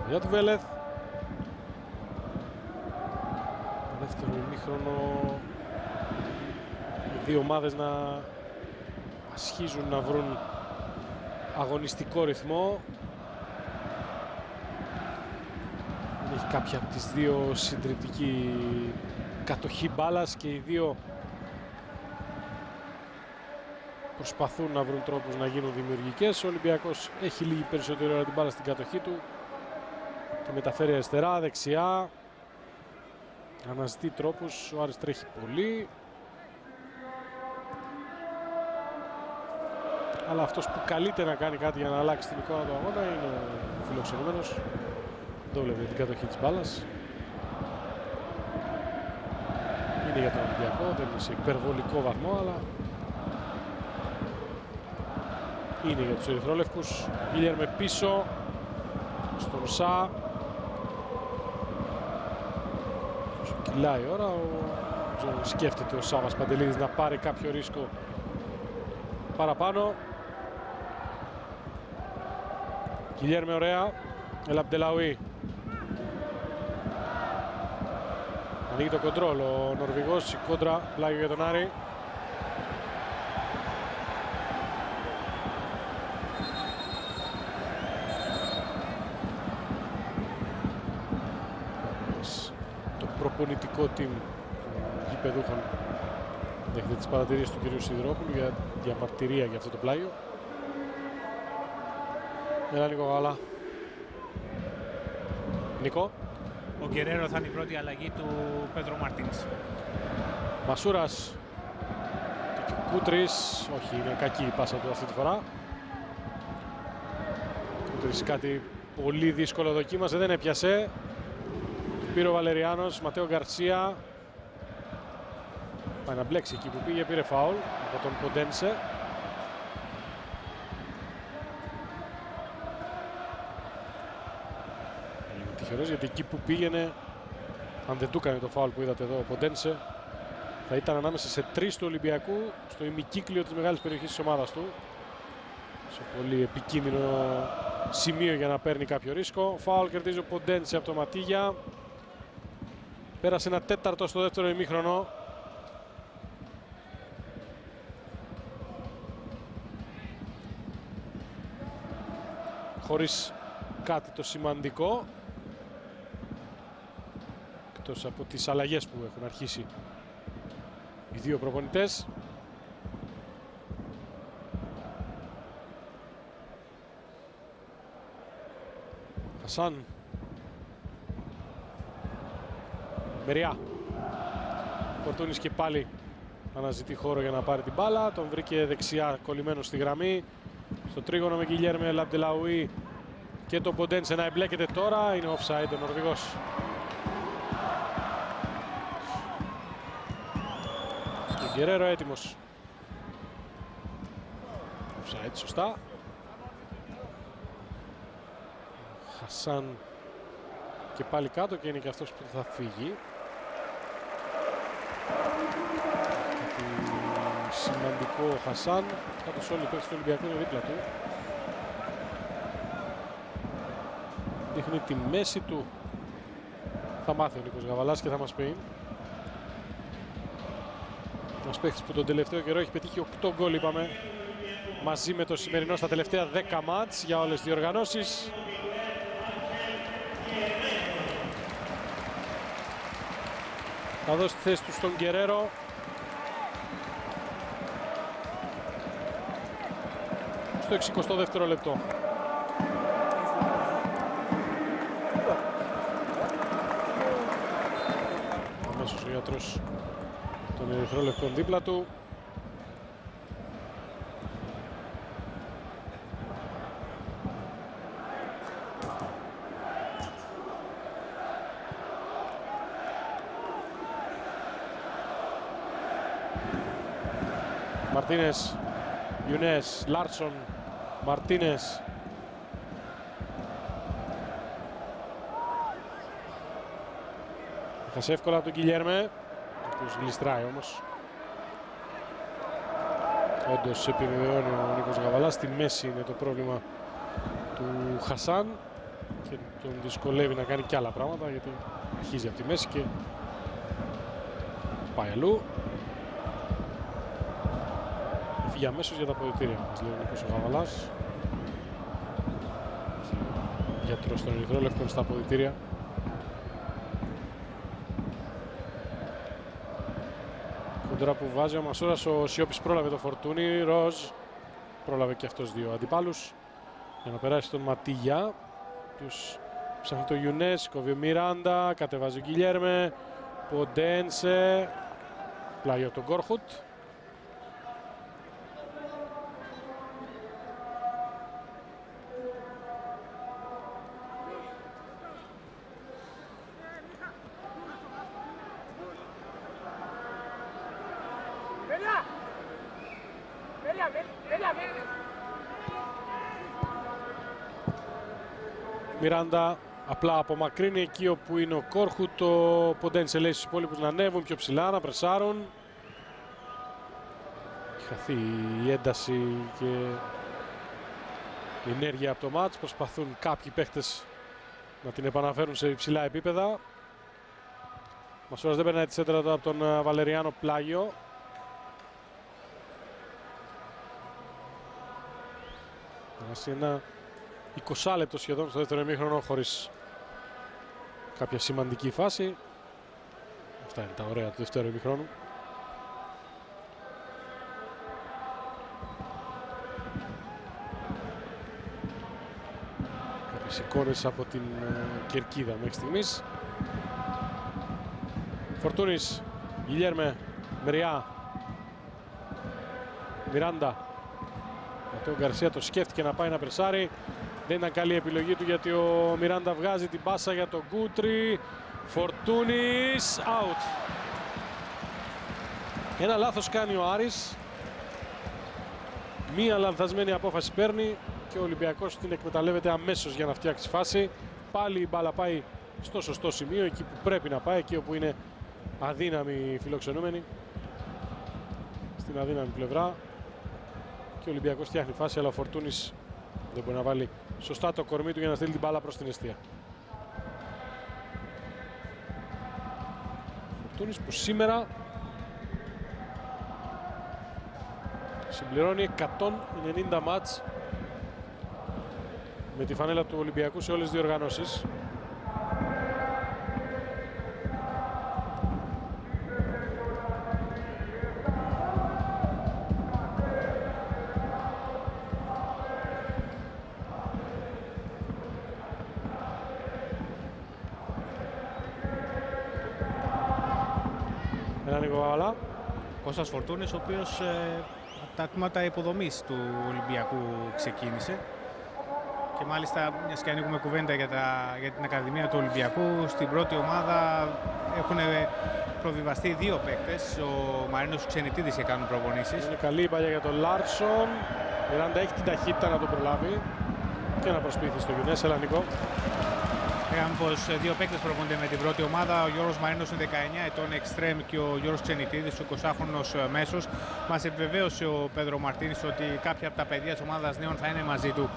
για του Βέλεθ. Δεύτερο ημίχρονο, οι δύο ομάδες να ασχίζουν να βρουν αγωνιστικό ρυθμό. Δεν έχει κάποια από τις δύο συντριπτική κατοχή μπάλας και οι δύο προσπαθούν να βρουν τρόπους να γίνουν δημιουργικές. Ο Ολυμπιακός έχει λίγη περισσότερη ώρα την μπάλα στην κατοχή του. Τη μεταφέρει αριστερά, δεξιά. Αναζητεί τρόπους, ο Άρης τρέχει πολύ. Αλλά αυτός που καλείται να κάνει κάτι για να αλλάξει την εικόνα του αγώνα είναι ο φιλοξενούμενος. Δεν βλέπει την κατοχή της μπάλας. Είναι για τον Ολυμπιακό, δεν είναι σε υπερβολικό βαθμό, αλλά είναι για τους ερυθρόλευκους. Γκίλιερμε πίσω στον Σα. Κυλάει η ώρα, σκέφτεται ο Σάβας Παντελίδης να πάρει κάποιο ρίσκο παραπάνω. Γκίλιερμε ωραία, Ελαμπτελαουί. Ανοίγει το κοντρόλ ο Νορβηγός, η κόντρα πλάγιο για τον Άρη. Προπονητικό team γηπεδούχων δέχεται τις παρατηρήσεις του κ. Σιδηρόπουλου για διαμαρτυρία για αυτό το πλάγιο. Έλα Νίκο Γαλά. Νίκο. Ο Γκερέρο θα είναι η πρώτη αλλαγή του Πέτρο Μαρτίνς. Μασούρας και Κούτρης. Όχι, είναι κακή η πάσα του αυτή τη φορά. Κούτρης κάτι πολύ δύσκολο δοκίμασε, δεν έπιασε. Πήρε ο Βαλεριάνος, Ματέο Γκαρσία. Πάει να μπλέξει εκεί που πήγε, πήρε φάουλ από τον Ποντένσε. Είναι τυχερός γιατί εκεί που πήγαινε, αν δεν του έκανε το φάουλ που είδατε εδώ ο Ποντένσε, θα ήταν ανάμεσα σε τρεις του Ολυμπιακού στο ημικύκλιο της μεγάλης περιοχής της ομάδας του. Σε πολύ επικίνδυνο σημείο για να παίρνει κάποιο ρίσκο. Φάουλ κερδίζει ο Ποντένσε από το Ματίγια. Πέρασε ένα τέταρτο στο δεύτερο ημίχρονο. Χωρίς κάτι το σημαντικό. Εκτός από τις αλλαγές που έχουν αρχίσει οι δύο προπονητές. Χασάν. Μεριά. Φορτούνης και πάλι αναζητεί χώρο για να πάρει την μπάλα. Τον βρήκε δεξιά κολλημένο στη γραμμή. Στο τρίγωνο με Γκιλιέρμε Ελαμπτελαουί και τον Ποντένσε να εμπλέκεται τώρα. Είναι offside ο Νορβηγός. Ο Γκερέρο έτοιμος. Offside, σωστά. Χασάν και πάλι κάτω και είναι και αυτός που θα φύγει. Σημαντικό ο Χασάν, κάτω όλοι οι παίκτες του Ολυμπιακού είναι δίπλα του. Δείχνει τη μέση του. Θα μάθει ο Νίκος Γαβαλάς και θα μας πει. Ένας παίκτης που τον τελευταίο καιρό έχει πετύχει 8 γκολ, είπαμε, μαζί με το σημερινό στα τελευταία 10 μάτς για όλες τις διοργανώσεις. Θα δώσει τη θέση του στον Γκερέρο. Στο 62ο λεπτό. Αμέσως ο γιατρός των ερυθρόλευκων δίπλα του. Μαρτίνες, Ιουνές, Λάρσον, Μαρτίνες. Έχασε εύκολα από τον Γκιλιέρμε, ο οποίος γλιστράει όμως. Όντως επιβεβαιώνει ο Νίκος Γαβαλάς, στη μέση είναι το πρόβλημα του Χασάν και τον δυσκολεύει να κάνει κι άλλα πράγματα, γιατί αρχίζει από τη μέση και πάει αλλού. Φύγει αμέσως για τα αποδυτήρια μας, λέει ο Νίκος Γαβαλάς. Γιατρός των ερυθρόλευκων στα αποδυτήρια. Κοντρά που βάζει ο Μασούρας, ο Σιώπης πρόλαβε το Φορτούνι, Ροζ πρόλαβε και αυτός δύο αντιπάλους για να περάσει τον Ματίγια. Τους ψάχνει το Ιουνές, κόβει ο Μιράντα, κατεβάζει ο Γκιλιέρμε, Ποντένσε, πλάγιο από τον Κόρχουτ. Μιράντα απλά απομακρύνει εκεί όπου είναι ο Κόρχουτ. Το Ποντένσε λέει στους υπόλοιπους να ανέβουν πιο ψηλά, να πρεσάρουν. Έχει χαθεί η ένταση και η ενέργεια από το μάτς. Προσπαθούν κάποιοι παίχτες να την επαναφέρουν σε υψηλά επίπεδα. Μασούρας δεν περνάει τη σέντρα από τον Βαλεριάνο, πλάγιο. Ένα 20 λεπτό σχεδόν στο δεύτερο ημίχρονο χωρίς κάποια σημαντική φάση. Αυτά είναι τα ωραία του δεύτερου ημίχρονου. Κάποιες εικόνες από την κερκίδα μέχρι στιγμής. Φορτούνης, Γκιλιέρμε, Μεριά, Μιράντα. Ο Γκαρσία το σκέφτηκε να πάει να πρεσάρει. Δεν ήταν καλή επιλογή του, γιατί ο Μιράντα βγάζει την πάσα για τον Γκούτρι. Φορτούνης, out. Ένα λάθος κάνει ο Άρης. Μία λανθασμένη απόφαση παίρνει και ο Ολυμπιακός την εκμεταλλεύεται αμέσως για να φτιάξει φάση. Πάλι η μπάλα πάει στο σωστό σημείο, εκεί που πρέπει να πάει, εκεί όπου είναι αδύναμη η φιλοξενούμενη. Στην αδύναμη πλευρά. Και ο Ολυμπιακός φτιάχνει φάση, αλλά ο Φορτούνης δεν μπορεί να βάλει σωστά το κορμί του για να στείλει την μπάλα προς την εστία. Φορτούνης που σήμερα συμπληρώνει 190 μάτς με τη φανέλα του Ολυμπιακού σε όλες τις διοργανώσεις. Κώστας Φορτούνης, ο οποίος τα τμήματα υποδομής του Ολυμπιακού ξεκίνησε. Και μάλιστα, μιας και ανοίγουμε κουβέντα για την Ακαδημία του Ολυμπιακού, στην πρώτη ομάδα έχουν προβιβαστεί δύο παίκτες. Ο Μαρίνος Ξενιτίδης και κάνουν προπονήσεις. Είναι καλή η παλιά για τον Λάρσον. Μιράντα έχει την ταχύτητα να τον προλάβει και να προσποιηθεί στο Γιουνές. Έλα, Νίκο. Λέγαμε πως δύο παίκτες προπονούνται με την πρώτη ομάδα. Ο Γιώργος Μαρίνος είναι 19 ετών εξτρέμ και ο Γιώργος Ξενιτίδης, ο 20χρονος μέσος. Μας επιβεβαίωσε ο Πέδρο Μαρτίνης ότι κάποια από τα παιδιά της ομάδας νέων θα είναι μαζί του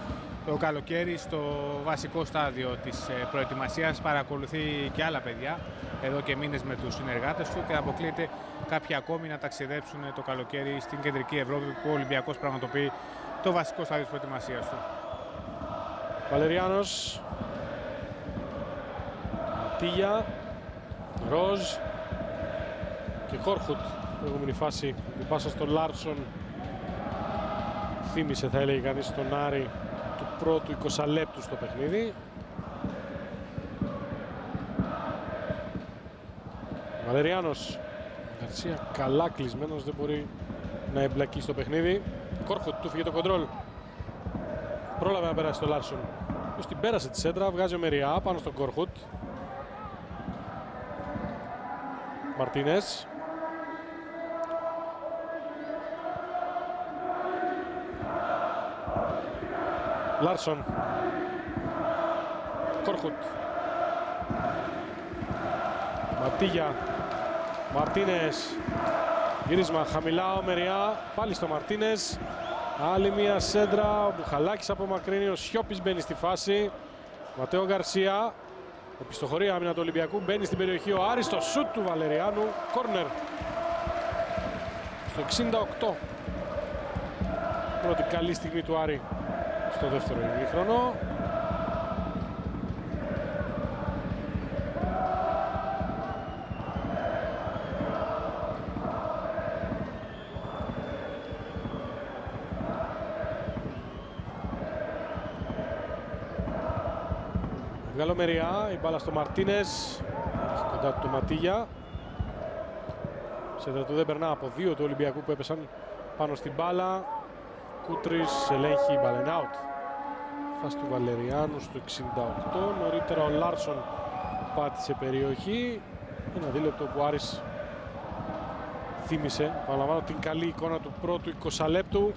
το καλοκαίρι στο βασικό στάδιο της προετοιμασίας. Παρακολουθεί και άλλα παιδιά εδώ και μήνες με τους συνεργάτες του και αποκλείεται κάποιοι ακόμη να ταξιδέψουν το καλοκαίρι στην κεντρική Ευρώπη, που ο Ολυμπιακός πραγματοποιεί το βασικό στάδιο της προετοιμασίας του. και Χόρχουτ. Προηγούμενη φάση, την πάσα στον Λάρσον θύμισε, θα έλεγε κανείς, τον Άρη του πρώτου 20 λεπτού στο παιχνίδι. Βαλεριάνος, Γκαρσία καλά κλεισμένος, δεν μπορεί να εμπλακεί στο παιχνίδι. Χόρχουτ, του φύγε το κοντρόλ. Πρόλαβε να περάσει το Λάρσον. Ποιος την πέρασε τη σέντρα, βγάζει ο Μεριά πάνω στον Χόρχουτ. Μαρτίνες. Λάρσον. Χόρχουτ. Ματίγια. Μαρτίνες. Γύρισμα χαμηλά ο Μεριά. Πάλι στο Μαρτίνες. Άλλη μία σέντρα. Ο Μπουχαλάκης απομακρύνει. Ο Σιώπης μπαίνει στη φάση. Ματέο Γκαρσία. Οπισθοχωρεί άμυνα του Ολυμπιακού. Μπαίνει στην περιοχή ο Άρης. Το σουτ του Βαλεριάνου. Κόρνερ. Στο 68. Πρώτη καλή στιγμή του Άρη στο δεύτερο ημίχρονο. Βγάλω Μεριά, η μπάλα στο Μαρτίνες, κοντά του το Ματίγια. Σέντρα του δεν περνά από δύο του Ολυμπιακού που έπεσαν πάνω στην μπάλα. Κούτρης ελέγχει, η μπάλα είναι out. Φάση του Βαλεριάνου στο 68. Νωρίτερα ο Λάρσον πάτησε περιοχή. Ένα δίλεπτο που ο Άρης θύμισε, παραλαμβάνω, την καλή εικόνα του πρώτου 20 λεπτού.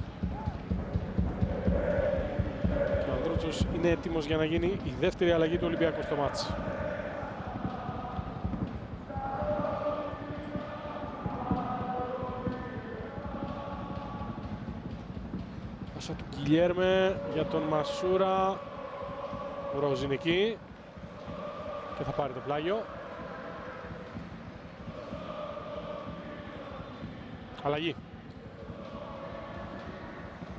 Και ο Ανδρούτσος είναι έτοιμος για να γίνει η δεύτερη αλλαγή του Ολυμπιακού στο μάτς. Πάσα του Γκιλιέρμε για τον Μασούρα. Ροζινική και θα πάρει το πλάγιο. Αλλαγή.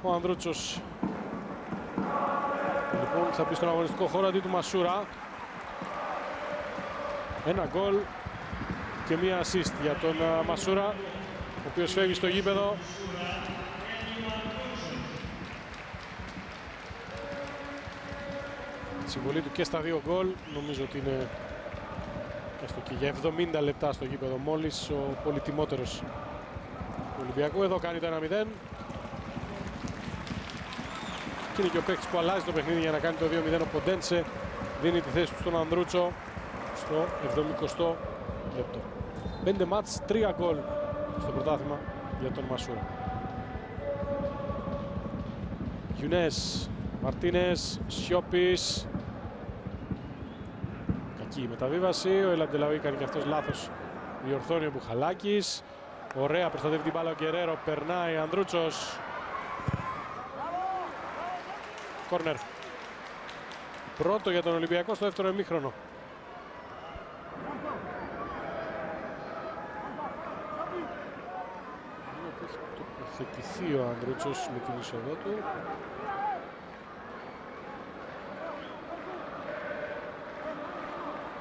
Ο Ανδρούτσος λοιπόν θα μπει στον αγωνιστικό χώρο αντί του Μασούρα. Ένα γκολ και μία assist για τον Μασούρα, ο οποίος φεύγει στο γήπεδο. Η συμβολή του και στα δύο γκολ νομίζω ότι είναι και για 70 λεπτά στο γήπεδο μόλις ο πολυτιμότερος του Ολυμπιακού. Εδώ κάνει το 1-0. Και είναι και ο παίκτης που αλλάζει το παιχνίδι για να κάνει το 2-0. Ο Ποντένσε δίνει τη θέση του στον Ανδρούτσο στο 70ο λεπτό. 5 μάτς, 3 γκολ στο πρωτάθλημα για τον Μασούρα. Γιουνές, Μαρτίνες, Σιώπης. Κακή η μεταβίβαση. Ο Ελαντελαουί κάνει και αυτός λάθος. Διορθώνει ο Μπουχαλάκης. Ωραία, προστατεύει την μπάλα ο Γκερέρο. Περνάει Ανδρούτσος. Κόρνερ. Πρώτο για τον Ολυμπιακό στο δεύτερο ημίχρονο. Έχει τοποθετηθεί ο Ανδρούτσος με την είσοδό του.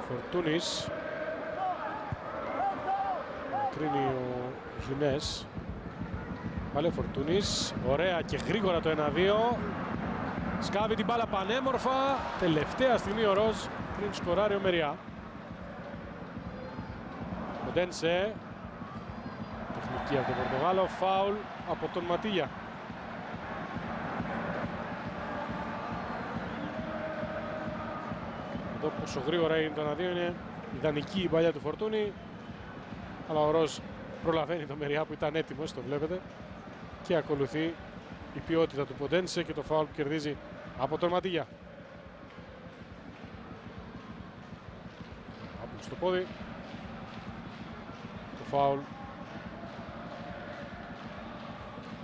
Φορτούνης. Κρίνει ο Γιουνές. Πάλι ο Φορτούνης. Ωραία και γρήγορα το 1-2. Σκάβει την μπάλα πανέμορφα. Τελευταία στιγμή ο Ροζ πριν σκοράρει ο Μεριά. Ο Ντένσε. Τεχνική από τον Πορτογάλο. Φάουλ από τον Ματίγια. Εδώ πόσο γρήγορα είναι το 1-2, είναι ιδανική η παλιά του Φορτούνη. Αλλά ο Ροζ προλαβαίνει το Μεριά που ήταν έτοιμος, το βλέπετε. Και ακολουθεί η ποιότητα του Ποντένσε και το φάουλ που κερδίζει από τον Ματίγια. Από στο πόδι. Το φάουλ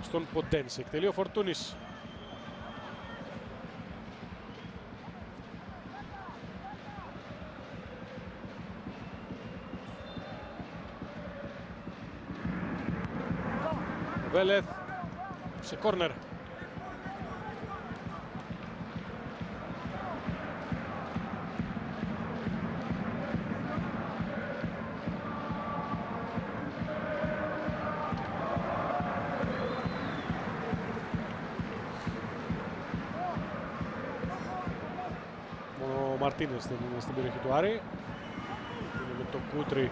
στον Ποντένσε. Εκτελεί ο Φορτούνης. Ο Βέλεθ σε κόρνερ. Μαρτίνες στην περιοχή του Άρη. Είναι με το Κούτρι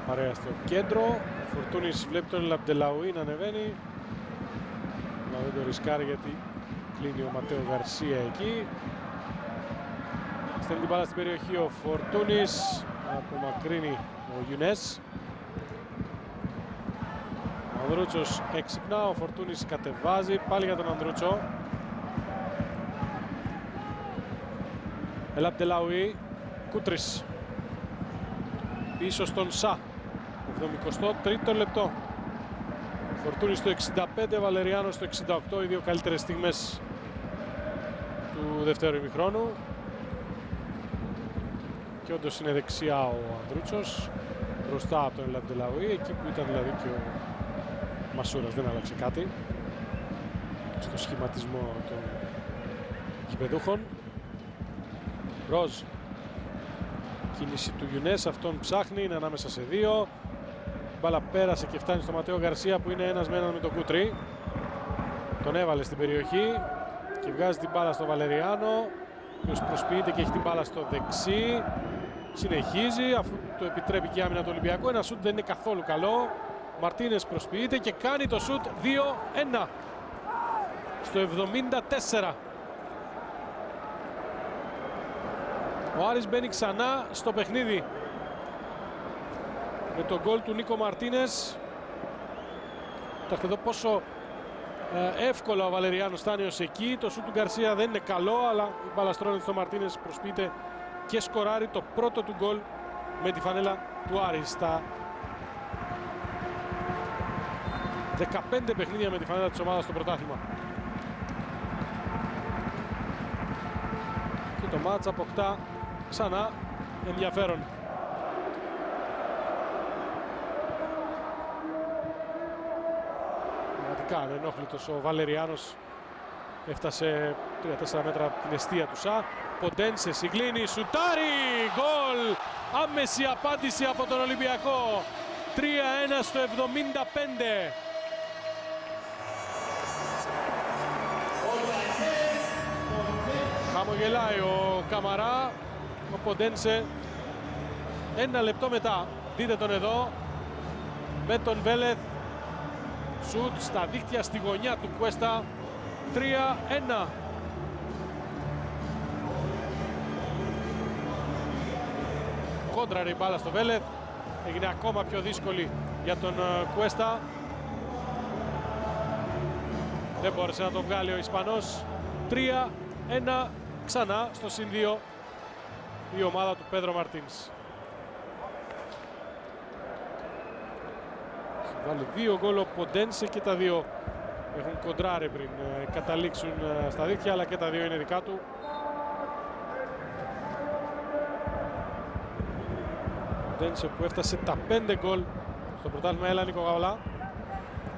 παρέα στο κέντρο. Ο Φορτούνης βλέπει τον Λαμπτελαουή να ανεβαίνει. Να δεν το ρισκάρει γιατί κλείνει ο Ματέο Γαρσία εκεί. Στέλνει την μπάλα στην περιοχή ο Φορτούνης. Απομακρύνει ο Γιουνές. Ο Ανδρούτσος έξυπνα, ο Φορτούνης κατεβάζει πάλι για τον Ανδρούτσο. Ελαμπτελαουή, Κούτρις. Πίσω στον Σα. 73ο λεπτό. Φορτούνης στο 65, Βαλεριάνος στο 68, οι δύο καλύτερες στιγμές του δεύτερου ημιχρόνου. Και όντως είναι δεξιά ο Ανδρούτσος, μπροστά από τον Ελαμπτελαουή, εκεί που ήταν δηλαδή και ο Μασούρας, δεν άλλαξε κάτι στο σχηματισμό των γηπεδούχων. Ροζ, κίνηση του Γιουνές, αυτόν ψάχνει, είναι ανάμεσα σε δύο. Η μπάλα πέρασε και φτάνει στο Ματέο Γκαρσία που είναι ένας με έναν με τον Κούτρι. Τον έβαλε στην περιοχή και βγάζει την μπάλα στο Βαλεριάνο, ο οποίος προσποιείται και έχει την μπάλα στο δεξί. Συνεχίζει, αφού το επιτρέπει και η άμυνα του Ολυμπιακού. Ένα σουτ δεν είναι καθόλου καλό. Μαρτίνες προσποιείται και κάνει το σουτ 2-1 στο 74. Ο Άρης μπαίνει ξανά στο παιχνίδι με τον γκολ του Νίκο Μαρτίνες. Κοιτάξτε εδώ πόσο εύκολα ο Βαλεριάνος φτάνει ως εκεί. Το σουτ του Γκαρσία δεν είναι καλό, αλλά η μπάλα στρώνεται στο Μαρτίνες, προσποιείται και σκοράρει το πρώτο του γκολ με τη φανέλα του Άρη. Στα 15 παιχνίδια με τη φανέλα της ομάδας στο πρωτάθλημα. Και το μάτς αποκτά ξανά ενδιαφέρον. Πραγματικά ανενόχλητος ο Βαλεριάνος. Έφτασε 3-4 μέτρα από την εστία του Σα. Ποντένσε συγκλίνει, σουτάρει, γκολ! Άμεση απάντηση από τον Ολυμπιακό. 3-1 στο 75. Χαμογελάει ο Καμαρά, ο Ποντένσε. Ένα λεπτό μετά, δείτε τον εδώ, με τον Βέλεθ. Σουτ στα δίχτυα, στη γωνιά του Κουέστα. 3-1. Κόντραρε η μπάλα στο Βέλεθ. Έγινε ακόμα πιο δύσκολη για τον Κουέστα. Δεν μπόρεσε να το βγάλει ο Ισπανός. 3-1 ξανά στο συν 2 η ομάδα του Πέδρο Μαρτίνς. Έχει βάλει 2 γκολ ο Ποντένσε και τα 2 έχουν κοντράρει πριν καταλήξουν στα δίχτυα, αλλά και τα 2 είναι δικά του. Ποντένσε που έφτασε τα 5 γκολ στο πρωτάθλημα. Έλα Νίκο Γαουλά.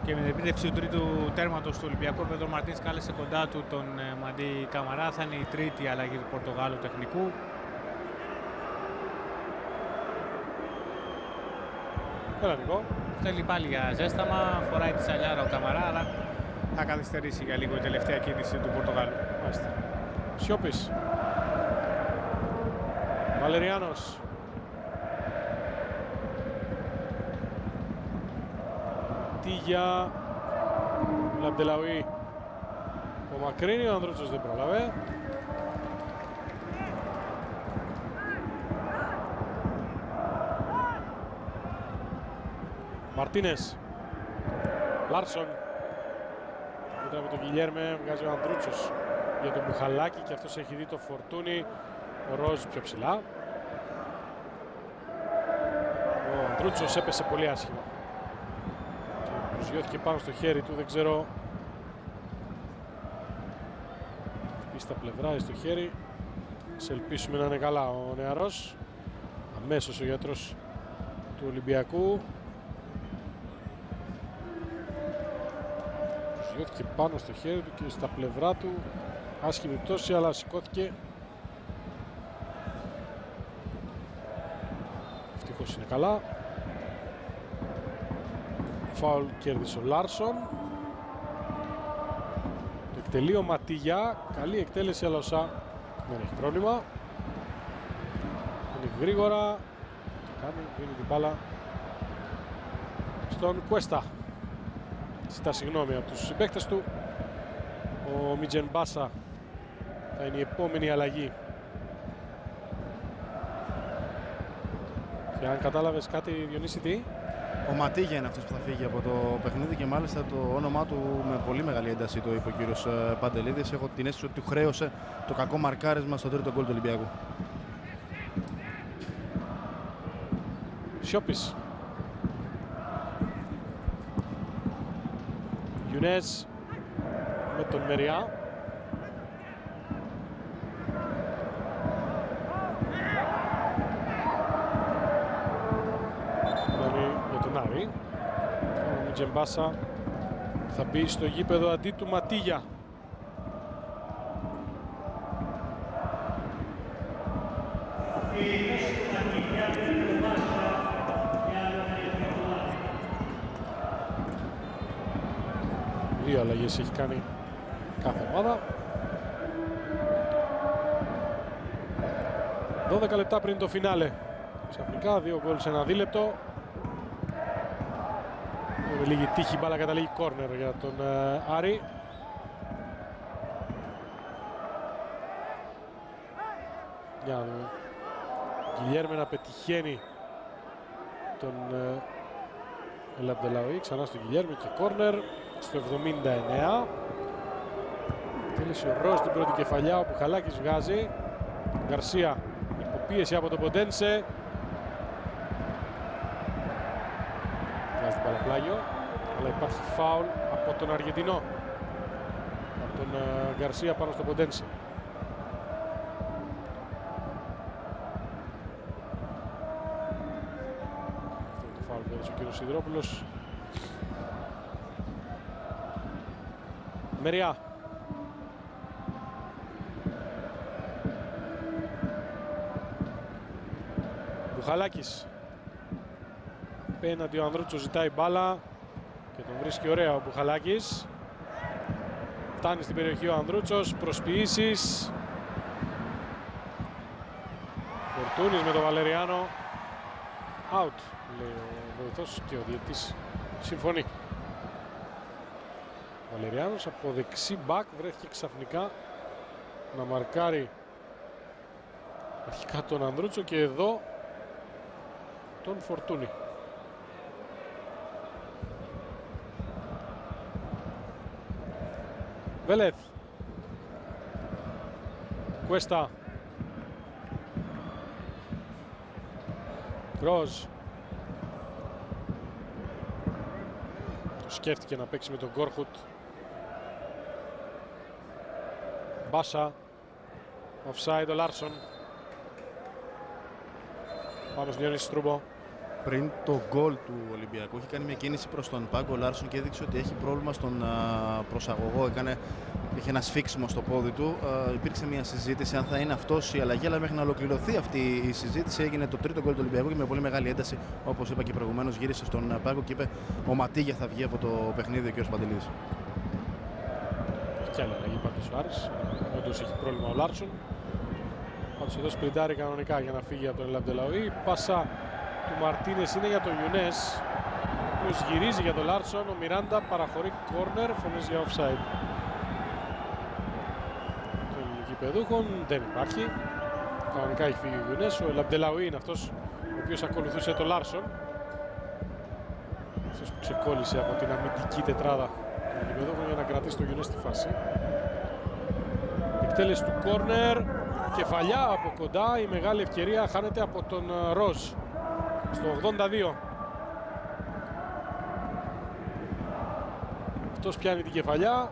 Και με την επίτευξη του τρίτου τέρματος του Ολυμπιακού, ο Πέδρο Μαρτίνς κάλεσε κοντά του τον Μαντί Καμαρά. Θα είναι η τρίτη αλλαγή του Πορτογάλου τεχνικού. Έλα Νίκο. Θέλει πάλι για ζέσταμα, φοράει τη σαλιάρα ο Καμαρά, αλλά θα καθυστερήσει για λίγο η τελευταία κίνηση του Πορτογάλου. Μάλιστα. Σιώπης. Βαλεριάνος. Τίγια. Λαμπτελαουή. Ο Μακρύνη, ο Ανδρούτσος δεν πρόλαβε. Μαρτίνες. Λάρσον. Μετά με τον Γκιλιέρμε βγάζει ο Ανδρούτσος για τον Μπουχαλάκη και αυτός έχει δει το Φορτούνι. Ο Ροζ πιο ψηλά. Ο Ανδρούτσος έπεσε πολύ άσχημα. Και προσγειώθηκε πάνω στο χέρι του, δεν ξέρω. Χτυπήσει στα πλευρά ή στο χέρι. Σε ελπίσουμε να είναι καλά ο νεαρός. Αμέσως ο γιατρός του Ολυμπιακού. Προσγειώθηκε πάνω στο χέρι του και στα πλευρά του. Άσχημη πτώση, αλλά σηκώθηκε. Ευτυχώς είναι καλά. Φάουλ κέρδισε ο Λάρσον. Το εκτελεί ο Ματίγια. Καλή εκτέλεση, αλλά ο Σα δεν έχει πρόβλημα. Είναι γρήγορα. Το κάνει, δίνει την μπάλα στον Κουέστα. Ζητά συγγνώμη από τους συμπαίκτες του. Ο Μιτζεν Μπάσα θα είναι η επόμενη αλλαγή. Και αν κατάλαβες κάτι, Διονύση, τι? Ο Ματίγια είναι αυτός που θα φύγει από το παιχνίδι και μάλιστα το όνομά του με πολύ μεγάλη ένταση το είπε ο κύριος Παντελίδης. Έχω την αίσθηση ότι του χρέωσε το κακό μαρκάρισμα στο τρίτο γκολ του Ολυμπιακού. Σιώπης. Γιουνές με τον Μεριά. Για τον Άρη. Ο Μιτζεμπάσα θα μπει στο γήπεδο αντί του Ματίγια. Δύο αλλαγές έχει κάνει κάθε ομάδα. 12 λεπτά πριν το φινάλε. Ξαφνικά 2 γκολ σε ένα δίλεπτο. Με λίγη τύχη μπάλα καταλήγει κόρνερ για τον Άρη. Για να δούμε. Γκιλιέρμε να πετυχαίνει τον El Abdellaoui. Ξανά στον Γκιλιέρμε και κόρνερ στο 79. Τέλειωσε ο Ροζ την πρώτη κεφαλιά, όπου Χαλάκης βγάζει. Γκαρσία υποπίεση από τον Ποντένσε. Βγάζει την παραπλάγιο, αλλά υπάρχει φάουλ από τον Αργεντινό, από τον Γκαρσία πάνω στον Ποντένσε. Αυτό είναι το φάουλ που έδωσε ο κύριος Σιδηρόπουλος. Μεριά. Μπουχαλάκης. Πέναντι ο Ανδρούτσος ζητάει μπάλα και τον βρίσκει ωραία ο Μπουχαλάκης. Φτάνει στην περιοχή ο Ανδρούτσος, προσποιήσεις. Φορτούνης με τον Βαλεριάνο. Out, λέει ο βοηθός και ο διαιτητής συμφωνεί. Ο Βαλεριάνος από δεξί μπακ βρέθηκε ξαφνικά να μαρκάρει αρχικά τον Ανδρούτσο και εδώ τον Φορτούνη. Βέλεθ. Κουέστα. Ροζ. Σκέφτηκε να παίξει με τον Γκόρχουτ. Μπάσα. Offside ο Λάρσον. Πάμε στον Διονύση Στρούμπο. Πριν το γκολ του Ολυμπιακού είχε κάνει μια κίνηση προς τον πάγκο Λάρσον και έδειξε ότι έχει πρόβλημα στον προσαγωγό. Είχε ένα σφίξιμο στο πόδι του. Υπήρξε μια συζήτηση αν θα είναι αυτός η αλλαγή, αλλά μέχρι να ολοκληρωθεί αυτή η συζήτηση έγινε το τρίτο γκολ του Ολυμπιακού και με πολύ μεγάλη ένταση, όπως είπα και προηγουμένως, γύρισε στον πάγκο και είπε ο Ματίγια θα βγει από το παιχνίδι, ο κ. Παντελίδης. Έχει κι άλλη αλλαγή πάντως ο Άρης. Όντως έχει πρόβλημα ο Λάρσον. Πάντως εδώ σπριντάρει κανονικά για να φύγει από τον El Abdellaoui. Πάσα του Μαρτίνες είναι για τον Γιουνές, ο οποίος γυρίζει για τον Λάρσον. Ο Μιράντα παραχωρεί κόρνερ, φωνές για offside των γηπεδούχων. Δεν υπάρχει. Κανονικά έχει φύγει ο Γιουνές. Ο El Abdellaoui είναι αυτός ο οποίος ακολουθούσε τον Λάρσον. Αυτός που ξεκόλλησε από την αμυντική τετράδα των γηπεδούχων για να κρατήσει τον Γιουνές στη φάση. Εκτέλεση του κόρνερ. Κεφαλιά από κοντά, η μεγάλη ευκαιρία χάνεται από τον Ροζ στο 82. Αυτός πιάνει την κεφαλιά,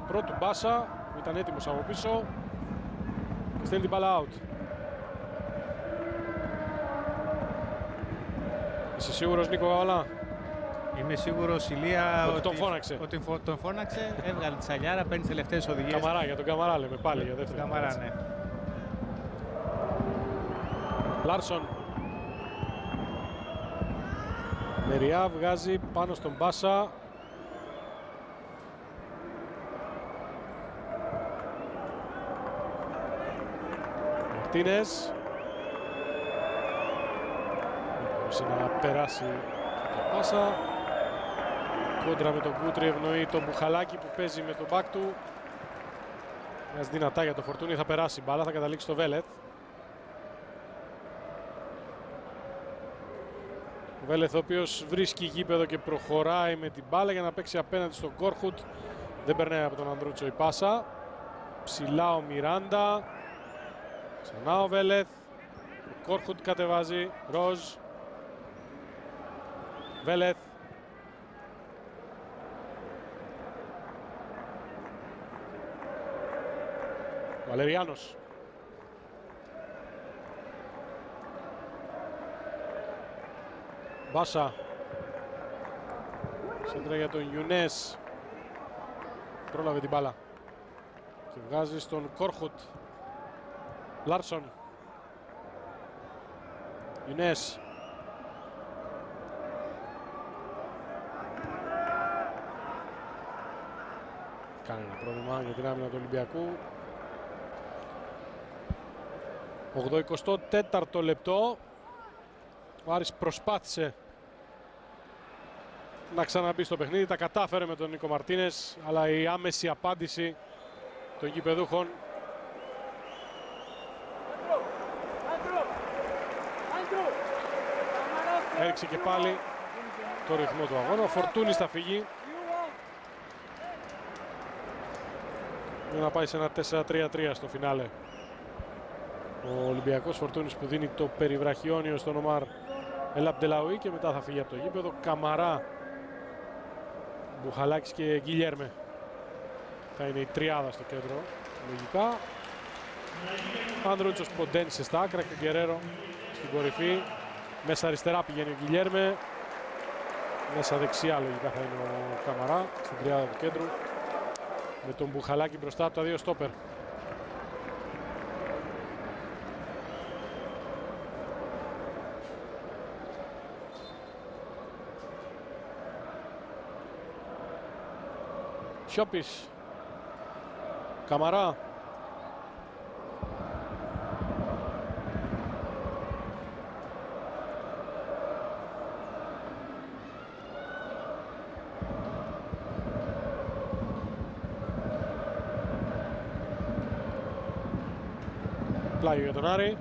πρώτου μπάσα, ήταν έτοιμος από πίσω και στέλνει την μπάλα out. Είσαι σίγουρος, Νίκο Γαβαλά? Είμαι σίγουρος, Ηλία, ότι τον φώναξε. Ότι τον φώναξε, έβγαλε τη σαλιάρα, παίρνει τις τελευταίες οδηγίες. Καμαρά, για τον Καμαρά λέμε πάλι για δεύτερη. Καμαρά, ναι. Λάρσον. Μεριά βγάζει πάνω στον Μπάσα. Μαρτίνες. μπορούσε να περάσει κάποια πάσα. Κόντρα με τον Κούτρι ευνοεί τον Μπουχαλάκη που παίζει με τον μπακ του. Μιας δυνατά για το Φορτούνι, θα περάσει η μπάλα, θα καταλήξει στο Βέλεθ. Ο Βέλεθ ο οποίος βρίσκει γήπεδο και προχωράει με την μπάλα για να παίξει απέναντι στον Κόρχουτ. Δεν περνάει από τον Ανδρούτσο η πάσα. Ψηλά ο Μιράντα. Ξανά ο Βέλεθ. Ο Κόρχουτ κατεβάζει. Ροζ. Βέλεθ. Βαλεριάνος. Μπάσα. Σέντρα για τον Ιουνές. Πρόλαβε την μπάλα. Και βγάζει στον Κόρχουτ. Λάρσον. Ιουνές. Κάνει ένα πρόβλημα για την άμυνα του Ολυμπιακού. 84ο λεπτό. Ο Άρης προσπάθησε να ξαναμπεί στο παιχνίδι. Τα κατάφερε με τον Νίκο Μαρτίνες, αλλά η άμεση απάντηση των γηπεδούχων έριξε και πάλι το ρυθμό του αγώνα. Ο Φορτούνης θα φύγει για να πάει σε ένα 4-3-3 στο φινάλε. Ο Ολυμπιακός. Φορτούνης που δίνει το περιβραχιόνιο στον Ομάρ El Abdelaoui και μετά θα φύγει από το γήπεδο. Καμαρά, Μπουχαλάκης και Γκιλιέρμε θα είναι η τριάδα στο κέντρο λογικά. Ανδρούτσος Ποντένσε στα άκρα και Γκερέρο στην κορυφή. Μέσα αριστερά πηγαίνει ο Γκιλιέρμε. Μέσα δεξιά λογικά θα είναι ο Καμαρά στην τριάδα του κέντρου, με τον Μπουχαλάκη μπροστά από τα δύο στόπερ. Σιώπης. Καμαρά. Πλάγιο για τον Άρη.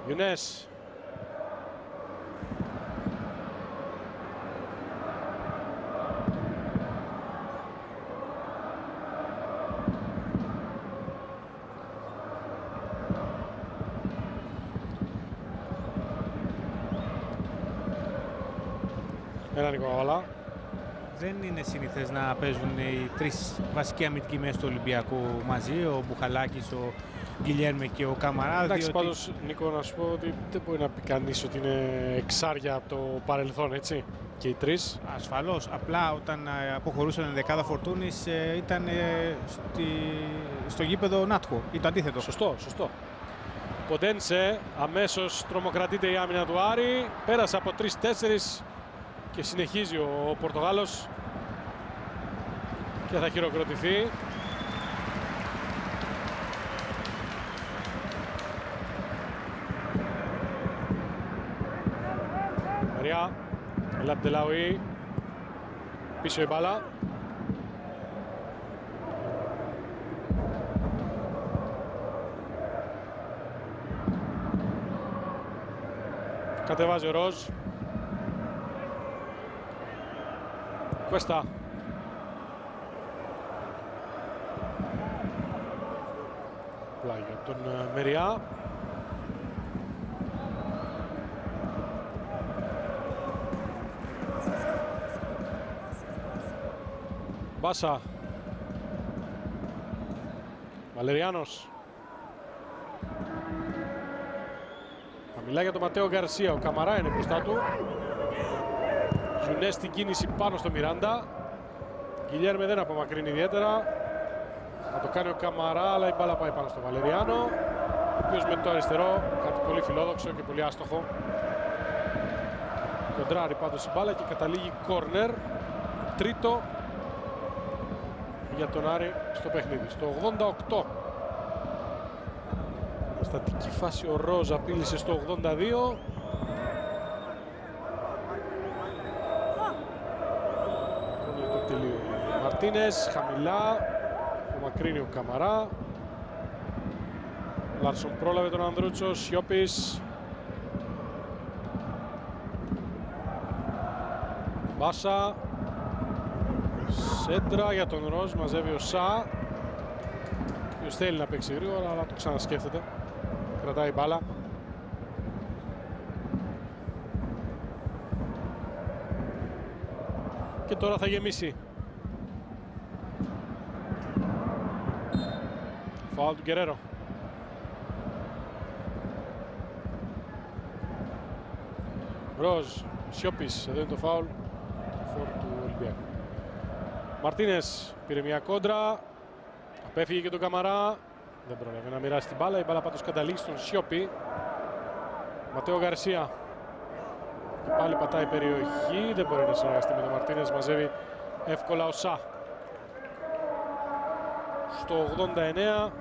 Ιουνές. Ένα Νικόλα. Δεν είναι συνηθές να παίζουν οι τρεις βασικοί αμυντικοί μέσα του Ολυμπιακού μαζί, ο Μπουχαλάκης, ο Γκιλιέρμε και ο Καμαρά. Εντάξει, πάντως, Νίκο, να σου πω ότι δεν μπορεί να πει κανείς ότι είναι εξάρια από το παρελθόν, έτσι, και οι τρεις. Ασφαλώς. Απλά όταν αποχωρούσαν ενδεκάδα Φορτούνης ήταν στο γήπεδο Νάτχο ή το αντίθετο. Σωστό, σωστό. Ποντένσε, αμέσως τρομοκρατείται η άμυνα του Άρη. Πέρασε από 3-4 και συνεχίζει ο Πορτογάλος και θα χειροκροτηθεί. Μαριά, El Abdelaoui, πίσω η μπάλα. Κατεβάζει ο Ροζ. Κουέστα. Πλάγιο από τον Μεριά. Μπάσα. Βαλεριάνος. Θα μιλάει για τον Ματέο Γκαρσία. Ο Καμαρά είναι μπροστά του. Ιουνές στην κίνηση πάνω στο Μιράντα. Γκιλιέρμε δεν απομακρύνει ιδιαίτερα. Θα το κάνει ο Καμαρά, αλλά η μπάλα πάει πάνω στο Βαλεριάνο, ο οποίος με το αριστερό, κάτι πολύ φιλόδοξο και πολύ άστοχο, κοντράρει πάντως η μπάλα και καταλήγει κόρνερ. τρίτο για τον Άρη στο παιχνίδι. Στο 88. Στατική φάση ο Ροζ απείλησε στο 82. Μαρτίνες, χαμηλά, απομακρύνει ο Καμαρά. Λάρσον πρόλαβε τον Ανδρούτσο, Σιώπης. Μπάσα. Σέντρα για τον Ροζ, μαζεύει ο Σα. Ποιος θέλει να παίξει γρήγορα, αλλά το ξανασκέφτεται. Κρατάει μπάλα. Και τώρα θα γεμίσει. Φάουλ του Γκερέρο. Ροζ, Σιώπης, εδώ είναι το φάουλ. Φόρ του Ολυμπιακού. Μαρτίνες πήρε μια κόντρα. Απέφυγε και τον Καμαρά. Δεν πρόλαβε να μοιράσει την μπάλα. Η μπάλα πάντως καταλήγει στον Σιώπη. Ματέο Γκαρσία. Και πάλι πατάει περιοχή. Δεν μπορεί να συνεργαστεί με τον Μαρτίνες. Μαζεύει εύκολα ο Σα. Στο 89.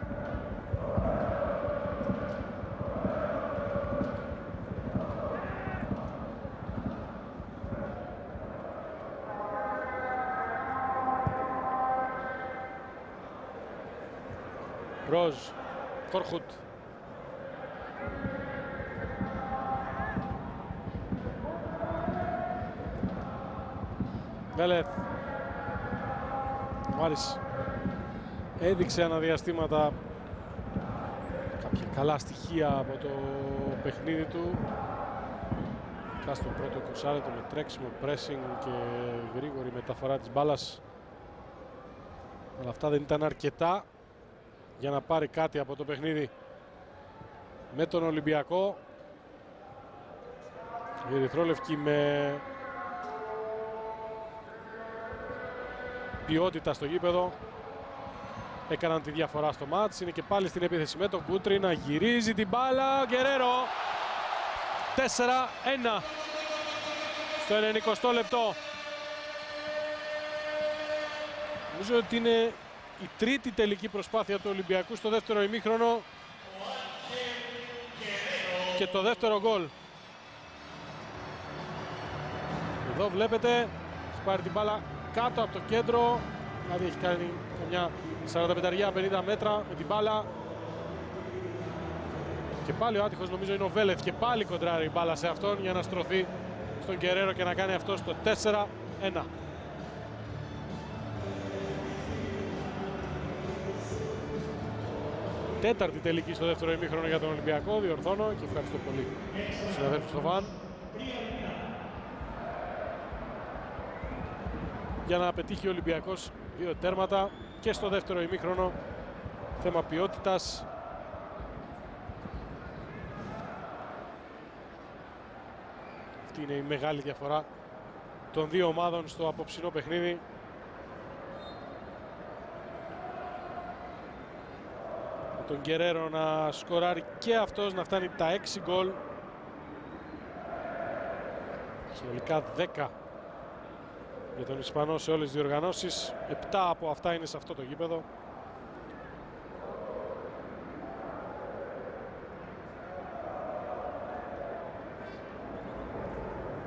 Ροζ, Κορχούτ. Βέλεθ. Ο Άρης έδειξε αναδιαστήματα κάποια καλά στοιχεία από το παιχνίδι του. Στο πρώτο 20 λεπτό με τρέξιμο, pressing και γρήγορη μεταφορά της μπάλας. Αλλά αυτά δεν ήταν αρκετά για να πάρει κάτι από το παιχνίδι με τον Ολυμπιακό. Οι ερυθρόλευκοι με ποιότητα στο γήπεδο έκαναν τη διαφορά στο μάτς. Είναι και πάλι στην επίθεση με τον Κούτρι να γυρίζει την μπάλα. Ο Γκερέρο 4-1 στο 90 λεπτό. Νομίζω ότι είναι η τρίτη τελική προσπάθεια του Ολυμπιακού στο δεύτερο ημίχρονο και το δεύτερο γκολ. Εδώ βλέπετε, σπάρει την μπάλα κάτω από το κέντρο, δηλαδή έχει κάνει καμιά 45-50 μέτρα με την μπάλα. Και πάλι ο άτυχος νομίζω είναι ο Βέλεθ και πάλι κοντράρει η μπάλα σε αυτόν για να στρωθεί στον Γκερέρο και να κάνει αυτό στο 4-1. Τέταρτη τελική στο δεύτερο ημίχρονο για τον Ολυμπιακό, διορθώνω και ευχαριστώ πολύ τους συναδέλφους στο ΒΑΝ για να πετύχει ο Ολυμπιακός 2 τέρματα και στο δεύτερο ημίχρονο. Θέμα ποιότητας. Αυτή είναι η μεγάλη διαφορά των δύο ομάδων στο απόψινό παιχνίδι. Τον Γκερέρο να σκοράρει και αυτός, να φτάνει τα 6 γκολ. Συνολικά 10 για τον Ισπανό σε όλες τις διοργανώσεις. 7 από αυτά είναι σε αυτό το γήπεδο.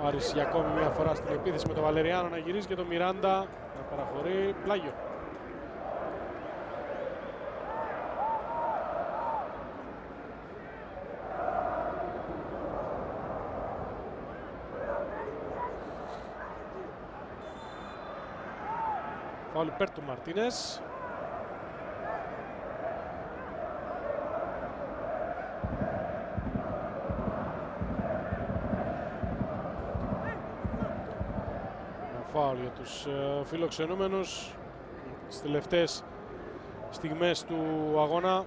Ο Άρης για ακόμη μια φορά στην επίθεση με τον Βαλεριάνο να γυρίζει και τον Μιράντα να παραχωρεί. Πλάγιο. Φάουλ υπέρ του Μαρτίνες. Φάουλ για τους φιλοξενούμενους τις τελευταίες στιγμές του αγώνα.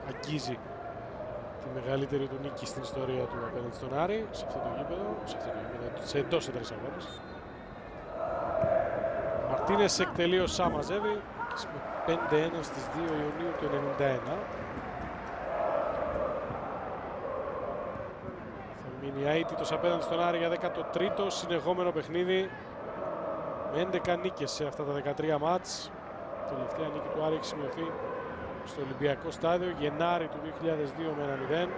Αγγίζει τη μεγαλύτερη του νίκη στην ιστορία του απέναντι στον Άρη σε αυτό το γήπεδο, σε εντός έδρας αγώνας. Μαρτίνες εκτελεί, ο Σα μαζεύει και 5-1 στις 2 Ιουνίου του 1991. μείνει αίτητος απέναντι στον Άρη για 13ο συνεχόμενο παιχνίδι με 11 νίκες σε αυτά τα 13 μάτς. Η τελευταία νίκη του Άρη έχει σημειωθεί στο Ολυμπιακό Στάδιο Γενάρη του 2002 με 1-0.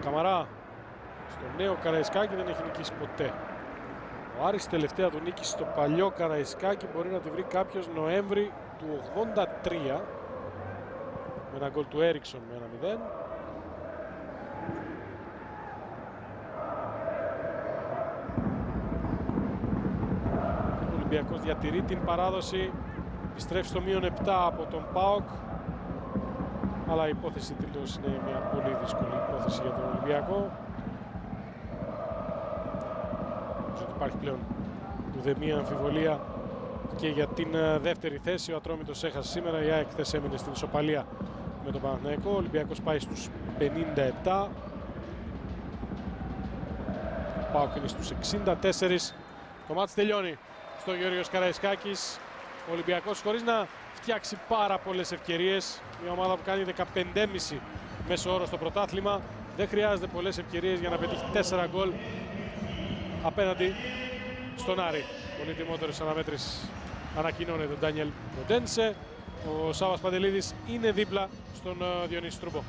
Καμαρά στο νέο Καραϊσκάκη δεν έχει νικήσει ποτέ. Ο Άρης τελευταία του νίκη στο παλιό Καραϊσκάκη μπορεί να τη βρει κάποιος Νοέμβρη του 83 με ένα γκολ του Έριξον με 1-0. Ο Ολυμπιακός διατηρεί την παράδοση, επιστρέφει στο μείον 7 από τον ΠΑΟΚ, αλλά η υπόθεση τελείως είναι μια πολύ δύσκολη υπόθεση για τον Ολυμπιακό. Υπάρχει πλέον ουδέμια αμφιβολία και για την δεύτερη θέση. Ο Ατρόμητος έχασε σήμερα, η ΑΕΚ χθες έμεινε στην ισοπαλία με τον Παναθηναϊκό. Ο Ολυμπιακός πάει στους 57. Ο ΠΑΟΚ είναι στους 64. Το μάτς τελειώνει στο Γεώργιος Καραϊσκάκης. Ο Ολυμπιακός χωρίς να φτιάξει πάρα πολλές ευκαιρίες. Μια ομάδα που κάνει 15,5 μέσο όρο στο πρωτάθλημα. Δεν χρειάζεται πολλές ευκαιρίες για να πετύχει 4 γκολ απέναντι στον Άρη. Πολύτιμότερος αναμέτρης ανακοινώνει τον Ντάνιελ Μοντένσε. Ο Σάββας Παντελίδης είναι δίπλα στον Διονύση Τρούμπο.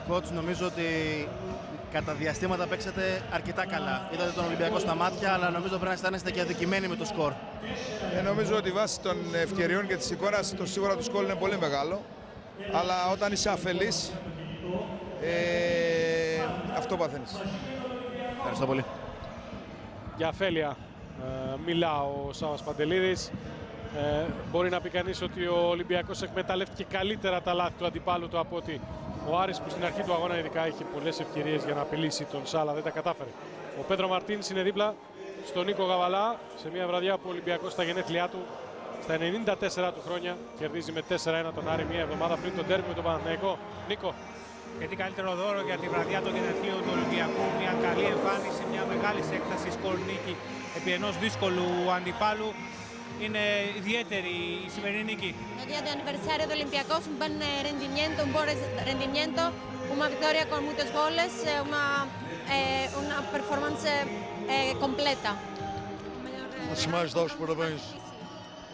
Κότς, νομίζω ότι κατά διαστήματα παίξατε αρκετά καλά. Είδατε τον Ολυμπιακό στα μάτια, αλλά νομίζω πρέπει να αισθάνεστε και αδικημένοι με το σκορ. Νομίζω ότι βάσει των ευκαιριών και της εικόνας το σίγουρα το σκορ είναι πολύ μεγάλο. Αλλά όταν είσαι αφελής, αυτό παθαίνεις. Ευχαριστώ πολύ. Για αφέλεια μιλά ο Σάββας Παντελίδης. Μπορεί να πει κανείς ότι ο Ολυμπιακός εκμεταλλεύτηκε καλύτερα τα λάθη του αντιπάλου του από ότι ο Άρης, που στην αρχή του αγώνα ειδικά είχε πολλές ευκαιρίες για να απειλήσει τον Σάλα, δεν τα κατάφερε. Ο Πέντρο Μαρτίνς είναι δίπλα στον Νίκο Γαβαλά σε μια βραδιά που ο Ολυμπιακός στα γενέθλιά του, στα 94 του χρόνια, κερδίζει με 4-1 τον Άρη μια εβδομάδα πριν τον ντέρμπι με τον Παναθηναϊκό. Νίκο. Και τι καλύτερο δώρο για τη βραδιά των γενεθλίων του Ολυμπιακού. Μια καλή εμφάνιση, μια μεγάλη έκταση σκορ νίκη επί ενός δύσκολου αντιπάλου. Είναι idiαίτερη η σημερινή νίκη. El día de aniversario del Olympiacos, un buen rendimiento, un buen rendimiento, una victoria con muchos goles, uma performance completa. Antes de mais, dar os parabéns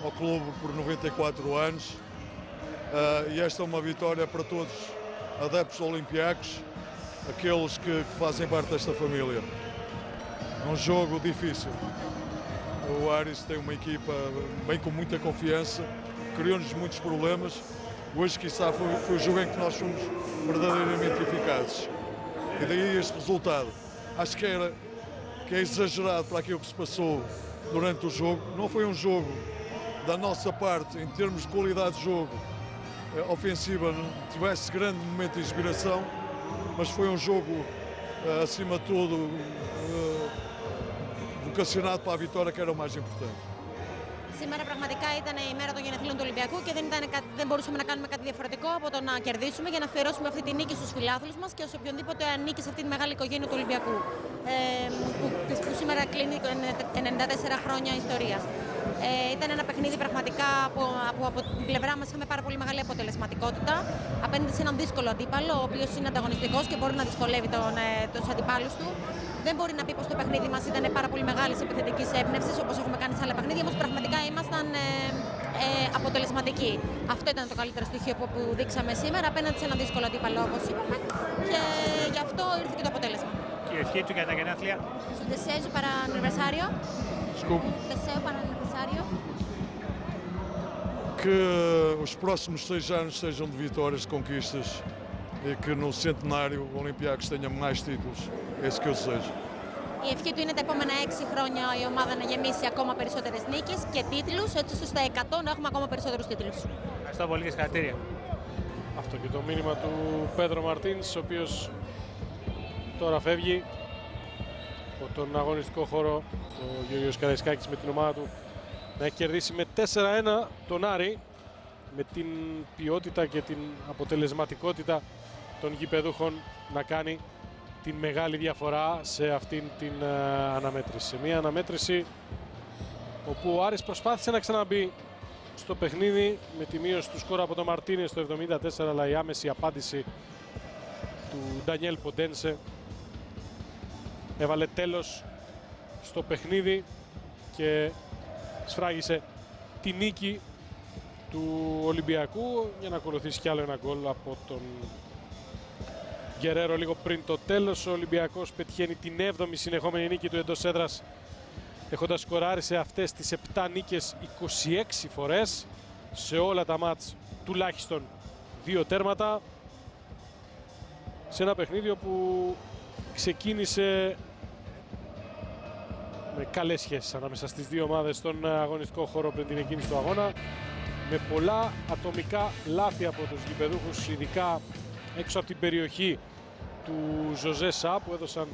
ao clube por 94 anos e esta é uma vitória para todos adeptos Olympiacos, aqueles que fazem parte desta família. É um jogo difícil. O Aris tem uma equipa bem com muita confiança, criou-nos muitos problemas. Hoje, quiçá, foi o jogo em que nós fomos verdadeiramente eficazes. E daí este resultado. Acho que é exagerado para aquilo que se passou durante o jogo. Não foi um jogo da nossa parte, em termos de qualidade de jogo ofensiva, não tivesse grande momento de inspiração, mas foi um jogo, acima de tudo, vocacionado para a vitória, que era o mais importante. Σήμερα πραγματικά ήταν η μέρα των γενεθλίων του Ολυμπιακού και δεν μπορούσαμε να κάνουμε κάτι διαφορετικό από το να κερδίσουμε για να αφιερώσουμε αυτή τη νίκη στους φιλάθλους μας και σε οποιονδήποτε ανήκει σε αυτή τη μεγάλη οικογένεια του Ολυμπιακού, που σήμερα κλείνει 94 χρόνια ιστορίας. Ήταν ένα παιχνίδι πραγματικά που από την πλευρά μας είχαμε πάρα πολύ μεγάλη αποτελεσματικότητα απέναντι σε έναν δύσκολο αντίπαλο, ο οποίος είναι ανταγωνιστικός και μπορεί να δυσκολεύει τους αντιπάλους του. Δεν μπορεί να πει πως το παιχνίδι μας ήταν πάρα πολύ μεγάλης επιθετικής έμπνευσης όπως έχουμε κάνει σε άλλα παιχνίδια, όμως πραγματικά ήμασταν αποτελεσματικοί. Αυτό ήταν το καλύτερο στοιχείο που δείξαμε σήμερα απέναντι σε έναν δύσκολο αντίπαλο, όπως είπαμε, και γι' αυτό ήρθε και το αποτέλεσμα. Και η ευχή του για τα γενέθλια. Σου desejo para aniversario. Desculpe. Deseo para aniversario. Que os próximos 6 anos sejam de vitórias, de conquistas e que no centenário o Olympiacos tenha mais títulos. É isso que eu desejo. Η ευχή του είναι τα επόμενα 6 χρόνια η ομάδα να γεμίσει ακόμα περισσότερες νίκες και τίτλους, έτσι ώστε στα 100 να έχουμε ακόμα περισσότερους τίτλους. Ευχαριστώ πολύ και συγχαρητήρια. Αυτό και το μήνυμα του Πέντρο Μαρτίνς, ο οποίος τώρα φεύγει από τον αγωνιστικό χώρο. Ο Γεωργίος Καραϊσκάκης με την ομάδα του να έχει κερδίσει με 4-1 τον Άρη, με την ποιότητα και την αποτελεσματικότητα των γηπεδούχων να κάνει την μεγάλη διαφορά σε αυτήν την αναμέτρηση. Σε μια αναμέτρηση όπου ο Άρης προσπάθησε να ξαναμπεί στο παιχνίδι με τη μείωση του σκορ από τον Μαρτίνες στο 74, αλλά η άμεση απάντηση του Ντανιέλ Ποντένσε έβαλε τέλος στο παιχνίδι και σφράγισε τη νίκη του Ολυμπιακού, για να ακολουθήσει κι άλλο ένα γκολ από τον Γκερέρο λίγο πριν το τέλος. Ο Ολυμπιακός πετυχαίνει την 7η συνεχόμενη νίκη του εντός έδρας, έχοντας σκοράρει σε αυτές τις 7 νίκες 26 φορές, σε όλα τα μάτς τουλάχιστον 2 τέρματα, σε ένα παιχνίδι όπου ξεκίνησε με καλές σχέσεις ανάμεσα στις δύο ομάδες στον αγωνιστικό χώρο πριν την εκκίνηση του αγώνα, με πολλά ατομικά λάθη από τους γηπεδούχους, ειδικά έξω από την περιοχή του Ζωζέ Σα, που έδωσαν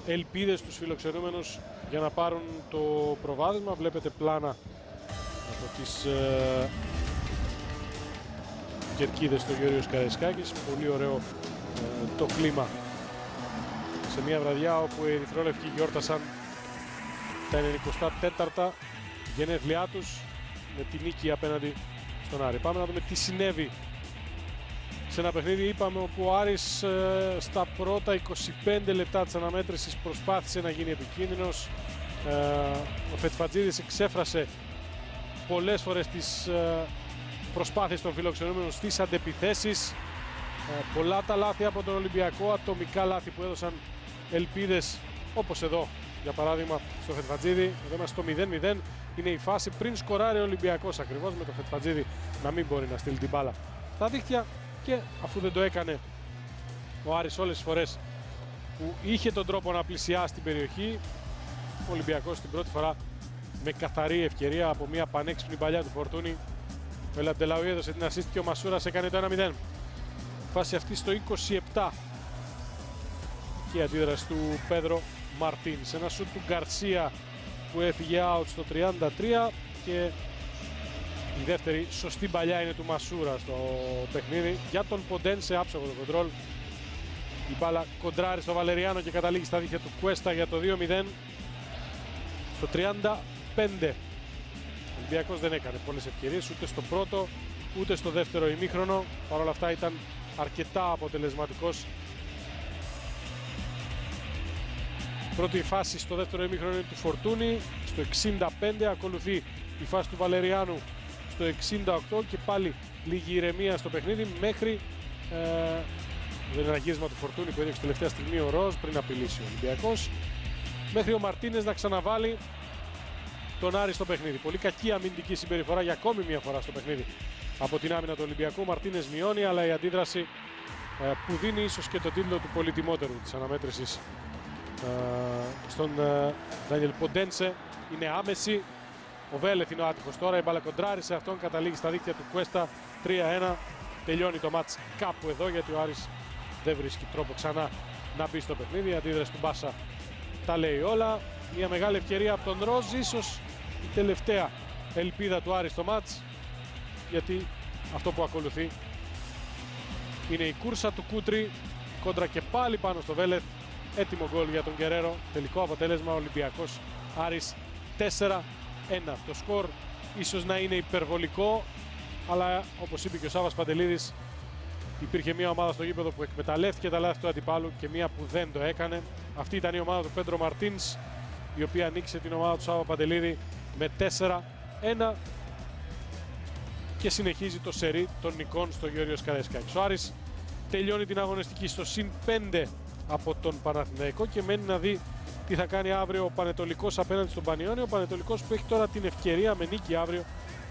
ελπίδες στους φιλοξενούμενους για να πάρουν το προβάδισμα. Βλέπετε πλάνα από τις κερκίδες του Γιώργος Καραϊσκάκης. Πολύ ωραίο το κλίμα σε μια βραδιά όπου οι ερυθρόλευκοι γιόρτασαν τα 94τα γενέθλιά τους με τη νίκη απέναντι στον Άρη. Πάμε να δούμε τι συνέβη σε ένα παιχνίδι, είπαμε, όπου ο Άρης στα πρώτα 25 λεπτά της αναμέτρησης προσπάθησε να γίνει επικίνδυνος. Ο Φετφατζίδης εξέφρασε πολλές φορές τις προσπάθειες των φιλοξενούμενων στις αντεπιθέσεις. Πολλά τα λάθη από τον Ολυμπιακό, ατομικά λάθη που έδωσαν ελπίδες, όπως εδώ για παράδειγμα στο Φετφατζίδη. Εδώ είμαστε στο 0-0, είναι η φάση πριν σκοράρει ο Ολυμπιακός, ακριβώς με το Φετφατζίδη να μην μπορεί να στείλει την μπάλα στα δίχτυα, και αφού δεν το έκανε ο Άρης όλες τις φορές που είχε τον τρόπο να πλησιάσει την περιοχή, ο Ολυμπιακός την πρώτη φορά με καθαρή ευκαιρία από μια πανέξυπνη παλιά του Φορτούνη. Ο Ελαντελαουί έδωσε την assist και ο Μασούρας έκανε το 1-0. Φάση αυτή στο 27 και η αντίδραση του Πέδρο Μαρτίν. Σε ένα σουτ του Γκαρσία που έφυγε out στο 33, και η δεύτερη σωστή παλιά είναι του Μασούρα στο παιχνίδι. Για τον Ποντένσε, άψογο το κοντρόλ. Η μπάλα κοντράρει στο Βαλεριάνο και καταλήγει στα δίχτυα του Κουέστα για το 2-0 στο 35. Ο Ολυμπιακός δεν έκανε πολλές ευκαιρίες ούτε στο πρώτο ούτε στο δεύτερο ημίχρονο. Παρ' όλα αυτά ήταν αρκετά αποτελεσματικός. Πρώτη φάση στο δεύτερο ημίχρονο είναι του Φορτούνη στο 65, ακολουθεί η φάση του Βαλεριάνου στο 68 και πάλι λίγη ηρεμία στο παιχνίδι μέχρι δεν είναι ένα γύρισμα του Φορτούνη που έδειξε τελευταία στιγμή ο Ροζ πριν απειλήσει ο Ολυμπιακός, μέχρι ο Μαρτίνες να ξαναβάλει τον Άρη στο παιχνίδι. Πολύ κακή αμυντική συμπεριφορά για ακόμη μια φορά στο παιχνίδι από την άμυνα του Ολυμπιακού. Μαρτίνες μειώνει, αλλά η αντίδραση που δίνει ίσως και το τίτλο του πολυτιμότερου της αναμέτρησης στον Ντανιέλ Ποντένσε είναι άμεση. Ο Βέλεθ είναι ο άτυχος τώρα, η μπάλα κοντράρει σε αυτόν, καταλήγει στα δίκτυα του Κουέστα. 3-1, τελειώνει το μάτς κάπου εδώ, γιατί ο Άρης δεν βρίσκει τρόπο ξανά να μπει στο παιχνίδι. Η αντίδραση του Μπάσα τα λέει όλα. Μια μεγάλη ευκαιρία από τον Ροζ, ίσως η τελευταία ελπίδα του Άρη στο μάτς, γιατί αυτό που ακολουθεί είναι η κούρσα του Κούτρι κόντρα και πάλι πάνω στο Βέλεθ. Έτοιμο γκολ για τον Γκερέρο. Τελικό αποτέλεσμα Ολυμπιακός Άρης 4-1. Το σκορ ίσως να είναι υπερβολικό, αλλά όπως είπε και ο Σάββας Παντελίδης, υπήρχε μια ομάδα στο γήπεδο που εκμεταλλεύτηκε τα λάθη του αντιπάλου και μια που δεν το έκανε. Αυτή ήταν η ομάδα του Πέντρο Μαρτίνς, η οποία ανοίξε την ομάδα του Σάββα Παντελίδη με 4-1 και συνεχίζει το σερί των νικών στο Γεώργιος Καραϊσκάκης. Ο Άρης τελειώνει την αγωνιστική στο συν 5 από τον Παναθηναϊκό και μένει να δει τι θα κάνει αύριο ο Πανετολικός απέναντι στον Πανιόνιο. Ο Πανετολικός που έχει τώρα την ευκαιρία με νίκη αύριο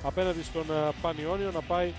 απέναντι στον Πανιόνιο να πάει